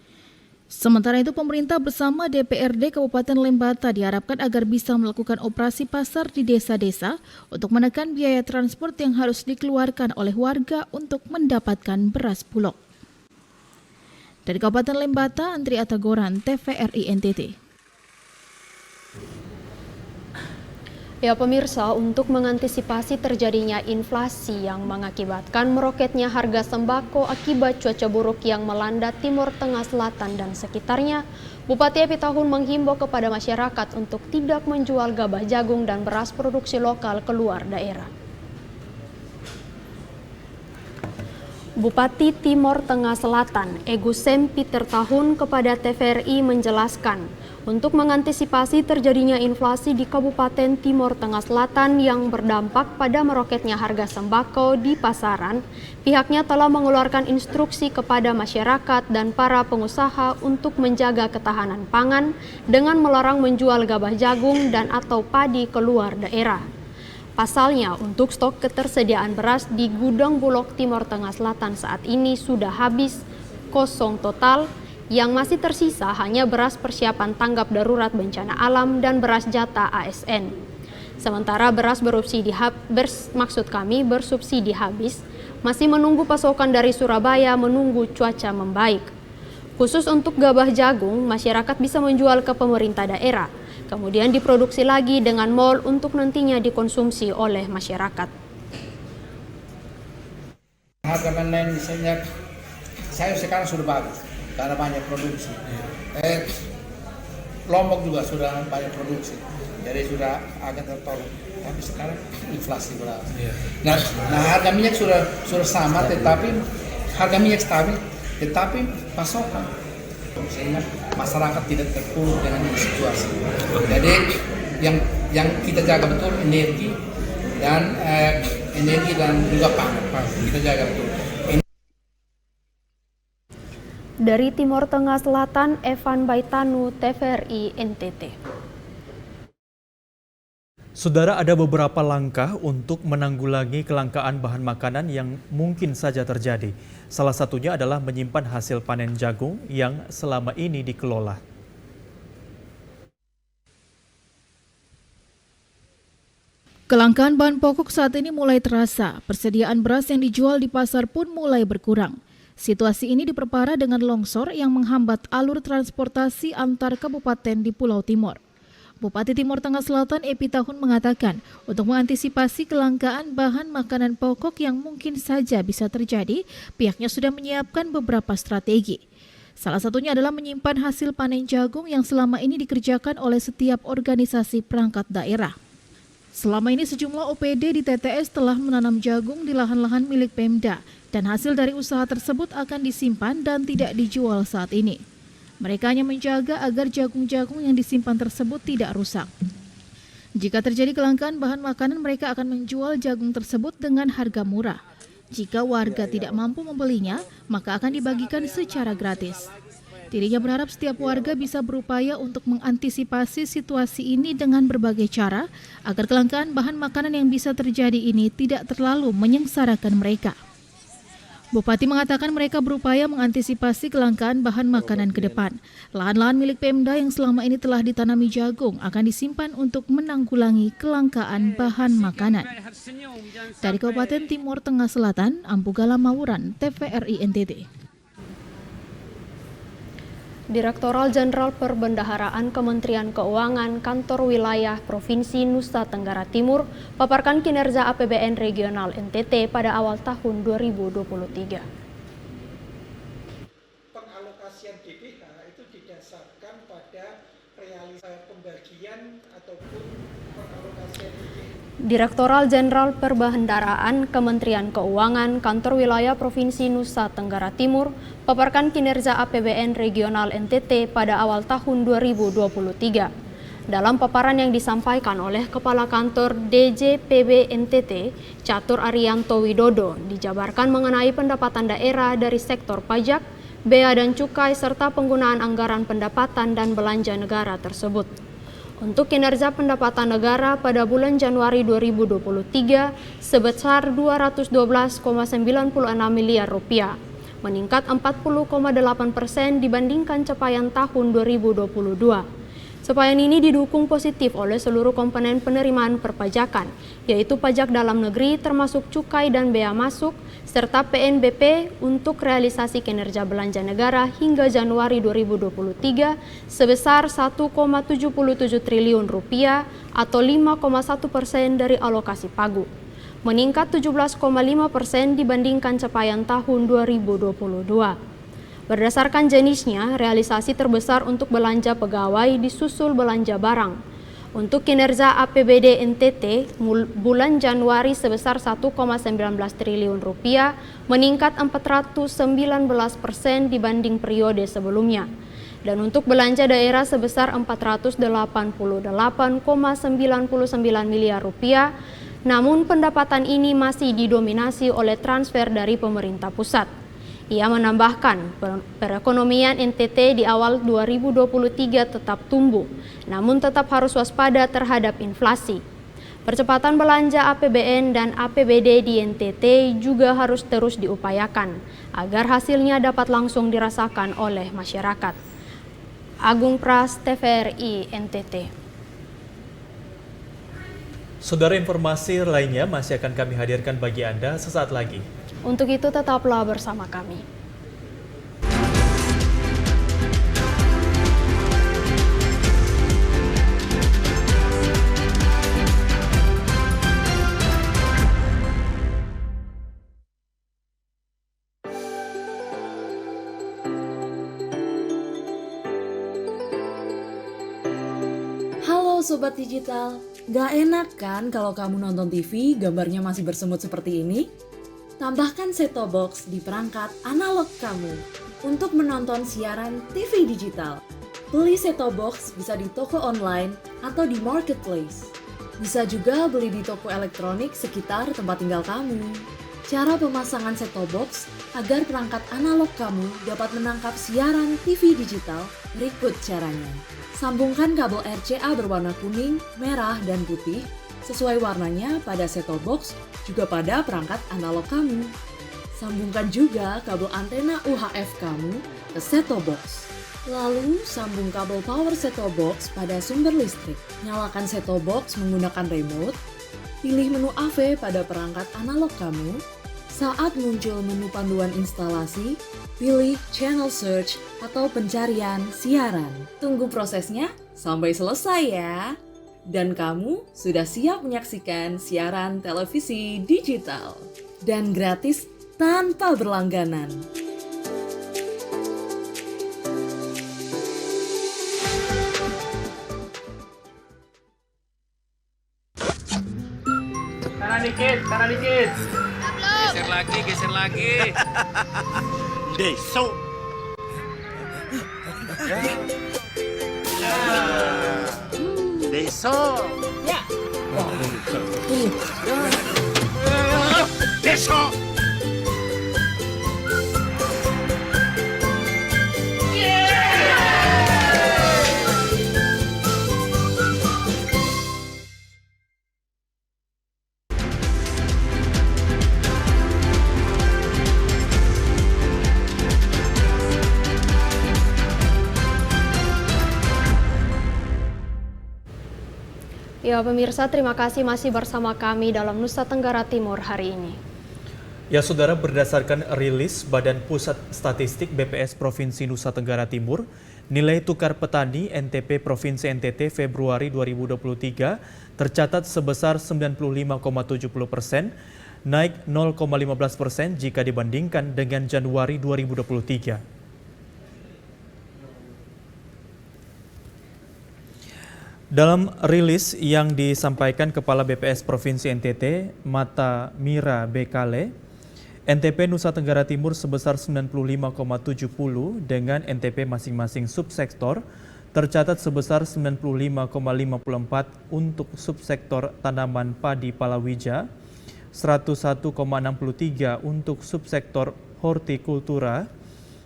Sementara itu, pemerintah bersama DPRD Kabupaten Lembata diharapkan agar bisa melakukan operasi pasar di desa-desa untuk menekan biaya transport yang harus dikeluarkan oleh warga untuk mendapatkan beras Bulog. Dari Kabupaten Lembata, Andri Atagoran, TVRI NTT. Ya pemirsa, untuk mengantisipasi terjadinya inflasi yang mengakibatkan meroketnya harga sembako akibat cuaca buruk yang melanda Timur Tengah Selatan dan sekitarnya, Bupati Epi Tahun menghimbau kepada masyarakat untuk tidak menjual gabah jagung dan beras produksi lokal keluar daerah. Bupati Timur Tengah Selatan, Egusem Peter Tahun kepada TVRI menjelaskan, untuk mengantisipasi terjadinya inflasi di Kabupaten Timur Tengah Selatan yang berdampak pada meroketnya harga sembako di pasaran, pihaknya telah mengeluarkan instruksi kepada masyarakat dan para pengusaha untuk menjaga ketahanan pangan dengan melarang menjual gabah jagung dan atau padi keluar daerah. Pasalnya, untuk stok ketersediaan beras di gudang Bulog Timur Tengah Selatan saat ini sudah habis, kosong total. Yang masih tersisa hanya beras persiapan tanggap darurat bencana alam dan beras jatah ASN. Sementara beras bersubsidi habis, masih menunggu pasokan dari Surabaya menunggu cuaca membaik. Khusus untuk gabah jagung, masyarakat bisa menjual ke pemerintah daerah, kemudian diproduksi lagi dengan mol untuk nantinya dikonsumsi oleh masyarakat. Harga lain misalnya, sayur sekarang sudah bagus. Karena banyak produksi. Lombok juga sudah banyak produksi, jadi sudah agak tertolong. Tapi sekarang inflasi beras. Nah, harga minyak sudah sama, tetapi harga minyak stabil, tetapi pasokan sehingga masyarakat tidak terpuruk dengan situasi. Jadi yang kita jaga betul energi dan juga pangan. Kita jaga betul. Dari Timur Tengah Selatan, Evan Baitanu, TVRI NTT. Saudara, ada beberapa langkah untuk menanggulangi kelangkaan bahan makanan yang mungkin saja terjadi. Salah satunya adalah menyimpan hasil panen jagung yang selama ini dikelola. Kelangkaan bahan pokok saat ini mulai terasa. Persediaan beras yang dijual di pasar pun mulai berkurang. Situasi ini diperparah dengan longsor yang menghambat alur transportasi antar kabupaten di Pulau Timor. Bupati Timur Tengah Selatan Epi Tahun mengatakan untuk mengantisipasi kelangkaan bahan makanan pokok yang mungkin saja bisa terjadi, pihaknya sudah menyiapkan beberapa strategi. Salah satunya adalah menyimpan hasil panen jagung yang selama ini dikerjakan oleh setiap organisasi perangkat daerah. Selama ini sejumlah OPD di TTS telah menanam jagung di lahan-lahan milik Pemda dan hasil dari usaha tersebut akan disimpan dan tidak dijual saat ini. Mereka hanya menjaga agar jagung-jagung yang disimpan tersebut tidak rusak. Jika terjadi kelangkaan bahan makanan, mereka akan menjual jagung tersebut dengan harga murah. Jika warga tidak mampu membelinya, maka akan dibagikan secara gratis. Dirinya berharap setiap warga bisa berupaya untuk mengantisipasi situasi ini dengan berbagai cara, agar kelangkaan bahan makanan yang bisa terjadi ini tidak terlalu menyengsarakan mereka. Bupati mengatakan mereka berupaya mengantisipasi kelangkaan bahan makanan ke depan. Lahan-lahan milik Pemda yang selama ini telah ditanami jagung akan disimpan untuk menanggulangi kelangkaan bahan makanan. Dari Kabupaten Timur Tengah Selatan, Ampugala Mawuran, TVRI NTT. Direktorat Jenderal Perbendaharaan Kementerian Keuangan Kantor Wilayah Provinsi Nusa Tenggara Timur paparkan kinerja APBN Regional NTT pada awal tahun 2023. Pengalokasian DBH itu didasarkan pada realisasi pembagian ataupun pengalokasian Direktorat Jenderal Perbendaharaan Kementerian Keuangan Kantor Wilayah Provinsi Nusa Tenggara Timur paparkan kinerja APBN Regional NTT pada awal tahun 2023. Dalam paparan yang disampaikan oleh Kepala Kantor DJPB NTT, Catur Arianto Widodo, dijabarkan mengenai pendapatan daerah dari sektor pajak, bea dan cukai serta penggunaan anggaran pendapatan dan belanja negara tersebut. Untuk kinerja pendapatan negara pada bulan Januari 2023 sebesar 212,96 miliar rupiah, meningkat 40,8% dibandingkan capaian tahun 2022. Capaian ini didukung positif oleh seluruh komponen penerimaan perpajakan, yaitu pajak dalam negeri termasuk cukai dan bea masuk, serta PNBP untuk realisasi kinerja belanja negara hingga Januari 2023 sebesar 1,77 triliun rupiah atau 5,1% dari alokasi pagu, meningkat 17,5% dibandingkan capaian tahun 2022. Berdasarkan jenisnya, realisasi terbesar untuk belanja pegawai disusul belanja barang. Untuk kinerja APBD NTT bulan Januari sebesar 1,19 triliun rupiah, meningkat 419% dibanding periode sebelumnya. Dan untuk belanja daerah sebesar 488,99 miliar rupiah, namun pendapatan ini masih didominasi oleh transfer dari pemerintah pusat. Ia menambahkan, perekonomian NTT di awal 2023 tetap tumbuh, namun tetap harus waspada terhadap inflasi. Percepatan belanja APBN dan APBD di NTT juga harus terus diupayakan, agar hasilnya dapat langsung dirasakan oleh masyarakat. Agung Pras, TVRI NTT. Saudara, informasi lainnya masih akan kami hadirkan bagi Anda sesaat lagi. Untuk itu tetaplah bersama kami. Halo Sobat Digital, gak enak kan kalau kamu nonton TV gambarnya masih bersemut seperti ini? Tambahkan set-top box di perangkat analog kamu untuk menonton siaran TV digital. Beli set-top box bisa di toko online atau di marketplace. Bisa juga beli di toko elektronik sekitar tempat tinggal kamu. Cara pemasangan set-top box agar perangkat analog kamu dapat menangkap siaran TV digital berikut caranya. Sambungkan kabel RCA berwarna kuning, merah, dan putih sesuai warnanya pada set-top box juga pada perangkat analog kamu. Sambungkan juga kabel antena UHF kamu ke set-top box. Lalu sambung kabel power set-top box pada sumber listrik. Nyalakan set-top box menggunakan remote. Pilih menu AV pada perangkat analog kamu. Saat muncul menu panduan instalasi, pilih channel search atau pencarian siaran. Tunggu prosesnya sampai selesai ya. Dan kamu sudah siap menyaksikan siaran televisi digital. Dan gratis tanpa berlangganan. Kanan dikit. Geser lagi. Deso. Deso. Ya. Deso. Ya pemirsa, terima kasih masih bersama kami dalam Nusa Tenggara Timur hari ini. Ya saudara, berdasarkan rilis Badan Pusat Statistik BPS Provinsi Nusa Tenggara Timur, nilai tukar petani NTP Provinsi NTT Februari 2023 tercatat sebesar 95,70%, naik 0,15% jika dibandingkan dengan Januari 2023. Dalam rilis yang disampaikan Kepala BPS Provinsi NTT, Mata Mira Bekale, NTP Nusa Tenggara Timur sebesar 95,70 dengan NTP masing-masing subsektor tercatat sebesar 95,54 untuk subsektor tanaman padi palawija, 101,63 untuk subsektor hortikultura,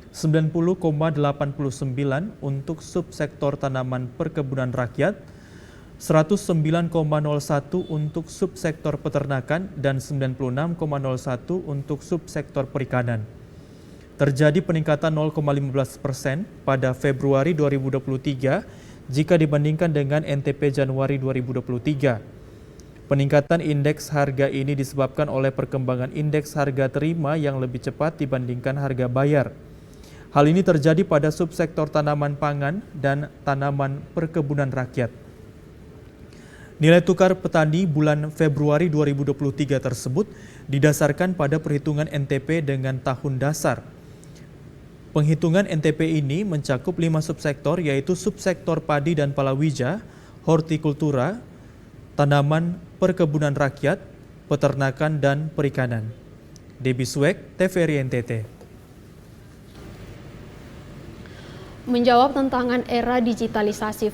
90,89 untuk subsektor tanaman perkebunan rakyat, 109,01 untuk subsektor peternakan, dan 96,01 untuk subsektor perikanan. Terjadi peningkatan 0,15% pada Februari 2023 jika dibandingkan dengan NTP Januari 2023. Peningkatan indeks harga ini disebabkan oleh perkembangan indeks harga terima yang lebih cepat dibandingkan harga bayar. Hal ini terjadi pada subsektor tanaman pangan dan tanaman perkebunan rakyat. Nilai tukar petani bulan Februari 2023 tersebut didasarkan pada perhitungan NTP dengan tahun dasar. Penghitungan NTP ini mencakup 5 subsektor, yaitu subsektor padi dan palawija, hortikultura, tanaman perkebunan rakyat, peternakan, dan perikanan. Debbie Swek, TVRI NTT. Menjawab tantangan era digitalisasi,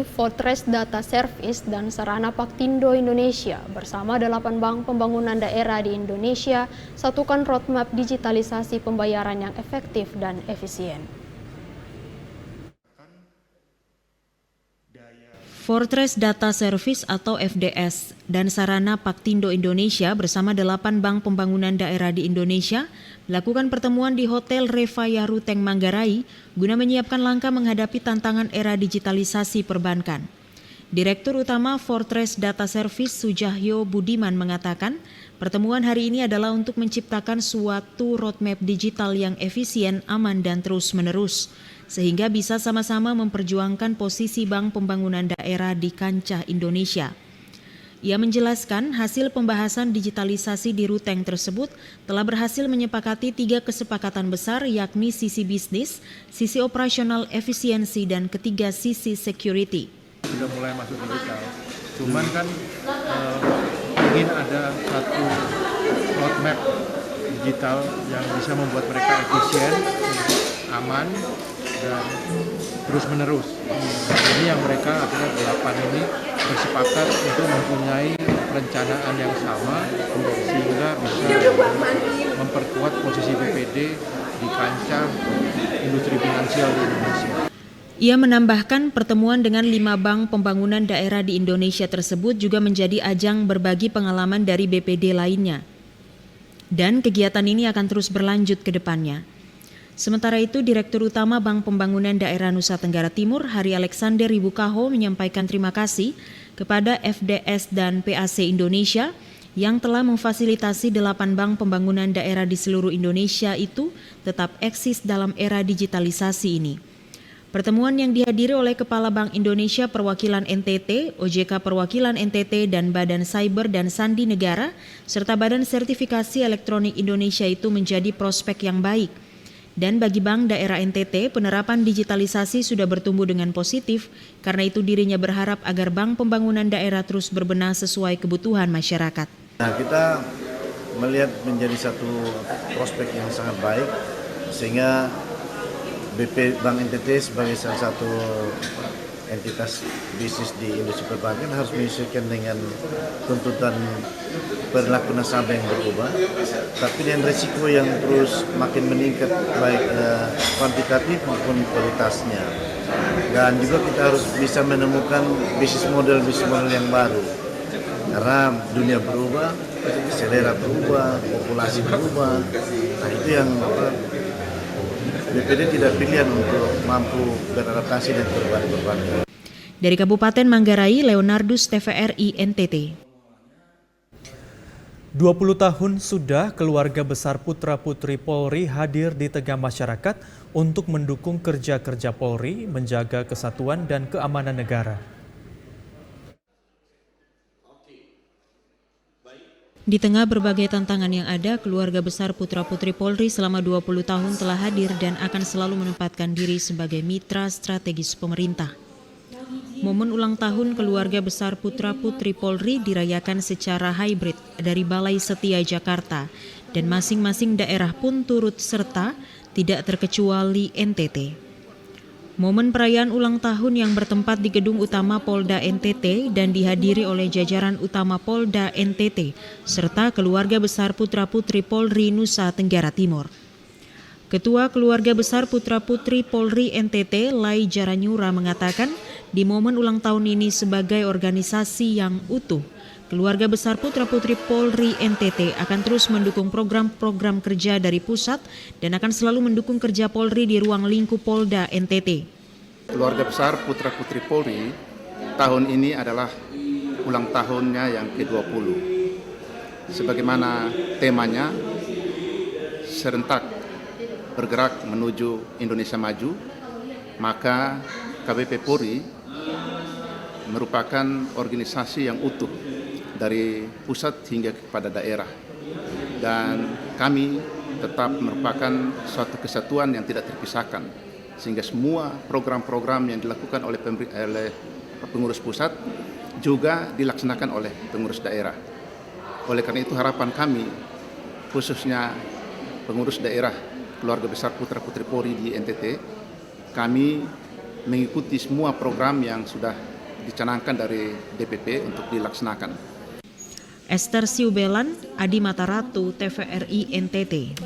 Fortress Data Service dan Sarana Paktindo Indonesia bersama 8 bank pembangunan daerah di Indonesia satukan roadmap digitalisasi pembayaran yang efektif dan efisien. Fortress Data Service atau FDS dan Sarana Paktindo Indonesia bersama 8 bank pembangunan daerah di Indonesia melakukan pertemuan di Hotel Revaya Ruteng Manggarai guna menyiapkan langkah menghadapi tantangan era digitalisasi perbankan. Direktur Utama Fortress Data Service Sujahyo Budiman mengatakan, pertemuan hari ini adalah untuk menciptakan suatu roadmap digital yang efisien, aman, dan terus-menerus, sehingga bisa sama-sama memperjuangkan posisi Bank Pembangunan Daerah di kancah Indonesia. Ia menjelaskan hasil pembahasan digitalisasi di Ruteng tersebut telah berhasil menyepakati 3 kesepakatan besar, yakni sisi bisnis, sisi operasional efisiensi, dan ketiga sisi security. Sudah mulai masuk digital, cuman kan ingin ada satu roadmap digital yang bisa membuat mereka efisien, aman, dan terus-menerus. Ini yang mereka akhirnya 8 ini bersepakat untuk mempunyai perencanaan yang sama sehingga bisa memperkuat posisi BPD di kancah industri finansial di Indonesia. Ia menambahkan pertemuan dengan 5 bank pembangunan daerah di Indonesia tersebut juga menjadi ajang berbagi pengalaman dari BPD lainnya. Dan kegiatan ini akan terus berlanjut ke depannya. Sementara itu, Direktur Utama Bank Pembangunan Daerah Nusa Tenggara Timur, Hari Alexander Ibukaho, menyampaikan terima kasih kepada FDS dan PAC Indonesia yang telah memfasilitasi 8 bank pembangunan daerah di seluruh Indonesia itu tetap eksis dalam era digitalisasi ini. Pertemuan yang dihadiri oleh Kepala Bank Indonesia Perwakilan NTT, OJK Perwakilan NTT, dan Badan Cyber dan Sandi Negara, serta Badan Sertifikasi Elektronik Indonesia itu menjadi prospek yang baik. Dan bagi Bank Daerah NTT, penerapan digitalisasi sudah bertumbuh dengan positif, karena itu dirinya berharap agar Bank Pembangunan Daerah terus berbenah sesuai kebutuhan masyarakat. Nah, kita melihat menjadi satu prospek yang sangat baik, sehingga Bank NTT sebagai salah satu entitas bisnis di industri perbankan harus menyesuaikan dengan tuntutan perilaku nasabah yang berubah, tapi dengan risiko yang terus makin meningkat baik kuantitatif maupun kualitasnya. Dan juga kita harus bisa menemukan bisnis model yang baru, karena dunia berubah, selera berubah, populasi berubah. Nah, itu yang BPD tidak pilihan untuk mampu beradaptasi dan perubahan. Dari Kabupaten Manggarai, Leonardus, TVRI NTT. 20 tahun sudah keluarga besar putra-putri Polri hadir di tengah masyarakat untuk mendukung kerja-kerja Polri menjaga kesatuan dan keamanan negara. Di tengah berbagai tantangan yang ada, keluarga besar putra-putri Polri selama 20 tahun telah hadir dan akan selalu menempatkan diri sebagai mitra strategis pemerintah. Momen ulang tahun keluarga besar putra-putri Polri dirayakan secara hybrid dari Balai Setia Jakarta, dan masing-masing daerah pun turut serta, tidak terkecuali NTT. Momen perayaan ulang tahun yang bertempat di Gedung Utama Polda NTT dan dihadiri oleh jajaran utama Polda NTT serta keluarga besar putra-putri Polri Nusa Tenggara Timur. Ketua Keluarga Besar Putra-Putri Polri NTT, Lai Jaranyura, mengatakan di momen ulang tahun ini sebagai organisasi yang utuh, Keluarga Besar Putra-Putri Polri NTT akan terus mendukung program-program kerja dari pusat dan akan selalu mendukung kerja Polri di ruang lingkup Polda NTT. Keluarga Besar Putra-Putri Polri tahun ini adalah ulang tahunnya yang ke-20. Sebagaimana temanya, serentak bergerak menuju Indonesia Maju, maka KBP Polri merupakan organisasi yang utuh dari pusat hingga kepada daerah, dan kami tetap merupakan suatu kesatuan yang tidak terpisahkan, sehingga semua program-program yang dilakukan oleh pengurus pusat juga dilaksanakan oleh pengurus daerah. Oleh karena itu harapan kami, khususnya pengurus daerah Keluarga Besar Putra-Putri Polri di NTT, kami mengikuti semua program yang sudah dicanangkan dari DPP untuk dilaksanakan. Esther Siubelan, Adi Mataratu, TVRI NTT.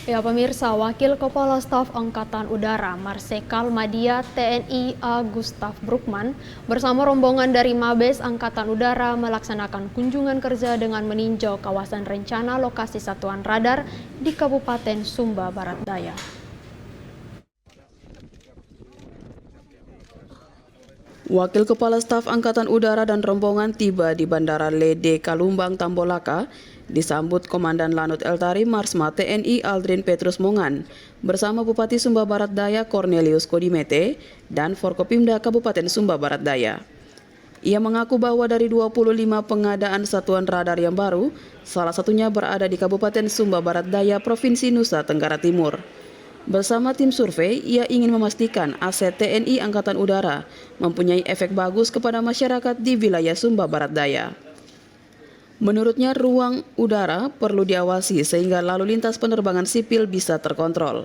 Ya pemirsa, Wakil Kepala Staf Angkatan Udara Marsikal Madya TNI A. Gustaf Brukman bersama rombongan dari Mabes Angkatan Udara melaksanakan kunjungan kerja dengan meninjau kawasan rencana lokasi satuan radar di Kabupaten Sumba Barat Daya. Wakil Kepala Staf Angkatan Udara dan rombongan tiba di Bandara Lede Kalumbang Tambolaka disambut Komandan Lanut Eltari Marsma TNI Aldrin Petrus Mongan bersama Bupati Sumba Barat Daya Cornelius Kodimete dan Forkopimda Kabupaten Sumba Barat Daya. Ia mengaku bahwa dari 25 pengadaan satuan radar yang baru, salah satunya berada di Kabupaten Sumba Barat Daya, Provinsi Nusa Tenggara Timur. Bersama tim survei, ia ingin memastikan aset TNI Angkatan Udara mempunyai efek bagus kepada masyarakat di wilayah Sumba Barat Daya. Menurutnya, ruang udara perlu diawasi sehingga lalu lintas penerbangan sipil bisa terkontrol.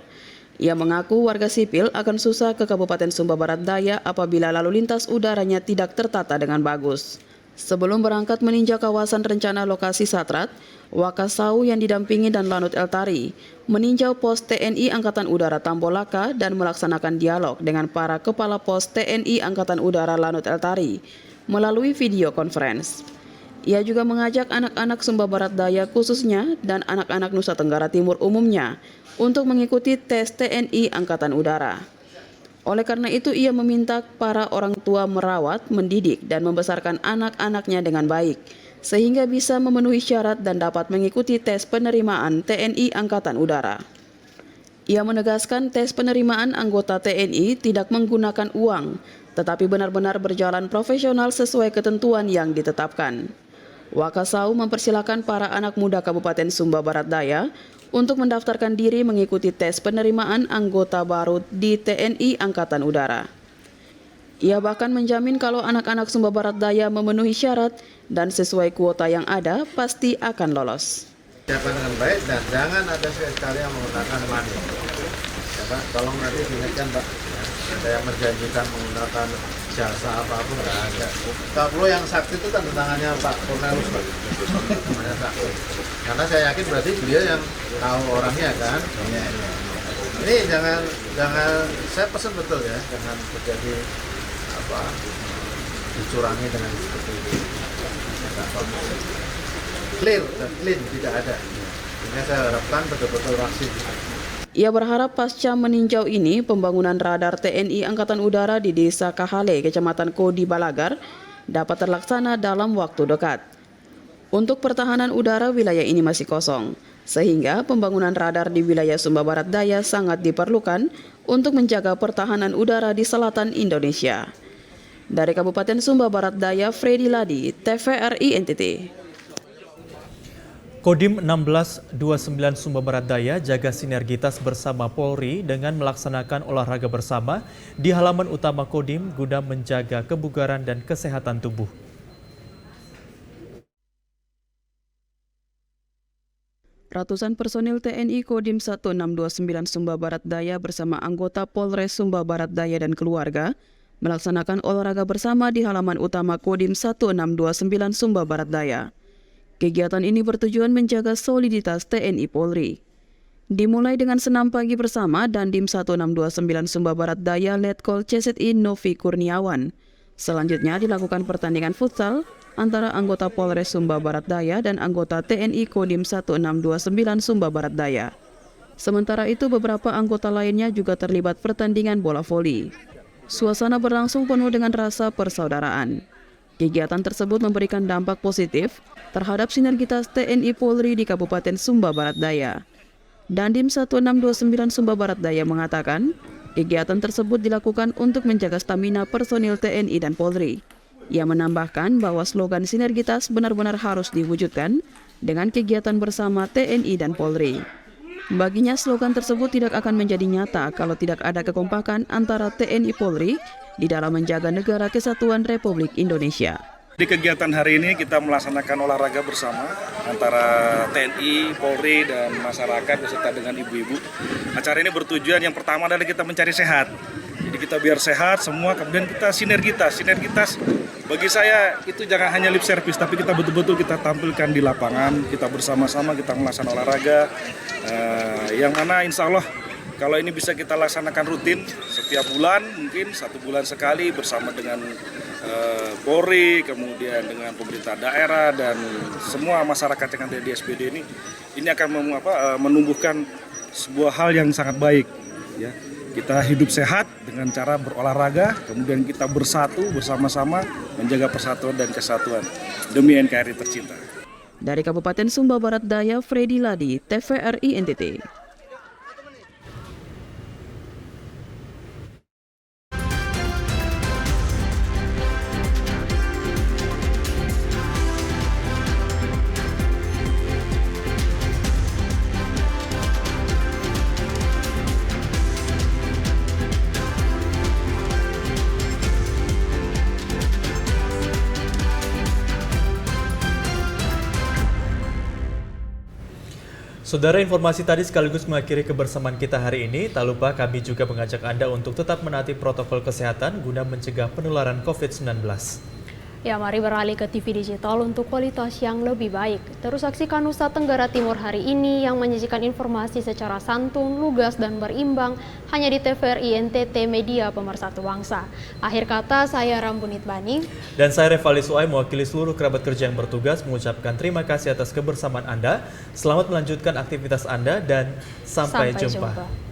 Ia mengaku warga sipil akan susah ke Kabupaten Sumba Barat Daya apabila lalu lintas udaranya tidak tertata dengan bagus. Sebelum berangkat meninjau kawasan rencana lokasi Satrat, Wakasau yang didampingi dan Lanut Eltari meninjau pos TNI Angkatan Udara Tambolaka dan melaksanakan dialog dengan para kepala pos TNI Angkatan Udara Lanut Eltari melalui video conference. Ia juga mengajak anak-anak Sumba Barat Daya khususnya dan anak-anak Nusa Tenggara Timur umumnya untuk mengikuti tes TNI Angkatan Udara. Oleh karena itu, ia meminta para orang tua merawat, mendidik, dan membesarkan anak-anaknya dengan baik, sehingga bisa memenuhi syarat dan dapat mengikuti tes penerimaan TNI Angkatan Udara. Ia menegaskan tes penerimaan anggota TNI tidak menggunakan uang, tetapi benar-benar berjalan profesional sesuai ketentuan yang ditetapkan. Wakasau mempersilakan para anak muda Kabupaten Sumba Barat Daya untuk mendaftarkan diri mengikuti tes penerimaan anggota baru di TNI Angkatan Udara. Ia bahkan menjamin kalau anak-anak Sumba Barat Daya memenuhi syarat dan sesuai kuota yang ada, pasti akan lolos. Siapkan dengan baik dan jangan ada sekali yang menggunakan money. Ya, Pak, tolong nanti diingatkan, Pak. Saya menjanjikan menggunakan jasa apapun nggak ada. Kalau yang sakti itu tanda tangannya Pak Cornelius, Pak. Namanya sakti. Karena saya yakin berarti beliau yang tahu orangnya kan. Ini jangan saya pesan betul ya, jangan terjadi dicurangi dengan seperti ini. Clear dan clean tidak ada. Sehingga saya harapkan betul-betul vaksin. Ia berharap pasca meninjau ini, pembangunan radar TNI Angkatan Udara di Desa Kahale, Kecamatan Kodi Balagar, dapat terlaksana dalam waktu dekat. Untuk pertahanan udara, wilayah ini masih kosong, sehingga pembangunan radar di wilayah Sumba Barat Daya sangat diperlukan untuk menjaga pertahanan udara di selatan Indonesia. Dari Kabupaten Sumba Barat Daya, Freddy Ladi, TVRI NTT. Kodim 1629 Sumba Barat Daya jaga sinergitas bersama Polri dengan melaksanakan olahraga bersama di halaman utama Kodim guna menjaga kebugaran dan kesehatan tubuh. Ratusan personil TNI Kodim 1629 Sumba Barat Daya bersama anggota Polres Sumba Barat Daya dan keluarga melaksanakan olahraga bersama di halaman utama Kodim 1629 Sumba Barat Daya. Kegiatan ini bertujuan menjaga soliditas TNI Polri. Dimulai dengan senam pagi bersama Dandim 1629 Sumba Barat Daya Letkol CZI Novi Kurniawan. Selanjutnya dilakukan pertandingan futsal antara anggota Polres Sumba Barat Daya dan anggota TNI Kodim 1629 Sumba Barat Daya. Sementara itu beberapa anggota lainnya juga terlibat pertandingan bola voli. Suasana berlangsung penuh dengan rasa persaudaraan. Kegiatan tersebut memberikan dampak positif terhadap sinergitas TNI Polri di Kabupaten Sumba Barat Daya. Dandim 1629 Sumba Barat Daya mengatakan, kegiatan tersebut dilakukan untuk menjaga stamina personil TNI dan Polri. Ia menambahkan bahwa slogan sinergitas benar-benar harus diwujudkan dengan kegiatan bersama TNI dan Polri. Baginya slogan tersebut tidak akan menjadi nyata kalau tidak ada kekompakan antara TNI Polri di dalam menjaga negara kesatuan Republik Indonesia. Di kegiatan hari ini kita melaksanakan olahraga bersama antara TNI, Polri, dan masyarakat beserta dengan ibu-ibu. Acara ini bertujuan yang pertama adalah kita mencari sehat. Jadi kita biar sehat semua, kemudian kita sinergitas. Sinergitas bagi saya itu jangan hanya lip service, tapi kita betul-betul kita tampilkan di lapangan, kita bersama-sama kita melaksanakan olahraga. Yang mana insya Allah kalau ini bisa kita laksanakan rutin setiap bulan, mungkin 1 bulan sekali bersama dengan Polri, kemudian dengan pemerintah daerah dan semua masyarakat yang ada di SPD ini akan menumbuhkan sebuah hal yang sangat baik. Ya, kita hidup sehat dengan cara berolahraga, kemudian kita bersatu bersama-sama menjaga persatuan dan kesatuan demi NKRI tercinta. Dari Kabupaten Sumba Barat Daya, Freddy Ladi, TVRI NTT. Saudara, informasi tadi sekaligus mengakhiri kebersamaan kita hari ini. Tak lupa kami juga mengajak Anda untuk tetap menaati protokol kesehatan guna mencegah penularan COVID-19. Ya, mari beralih ke TV digital untuk kualitas yang lebih baik. Terus saksikan Nusa Tenggara Timur hari ini yang menyajikan informasi secara santun, lugas, dan berimbang hanya di TVRI NTT Media Pemersatu Bangsa. Akhir kata, saya Rambunit Bani. Dan saya Revali Suai mewakili seluruh kerabat kerja yang bertugas mengucapkan terima kasih atas kebersamaan Anda. Selamat melanjutkan aktivitas Anda dan sampai jumpa.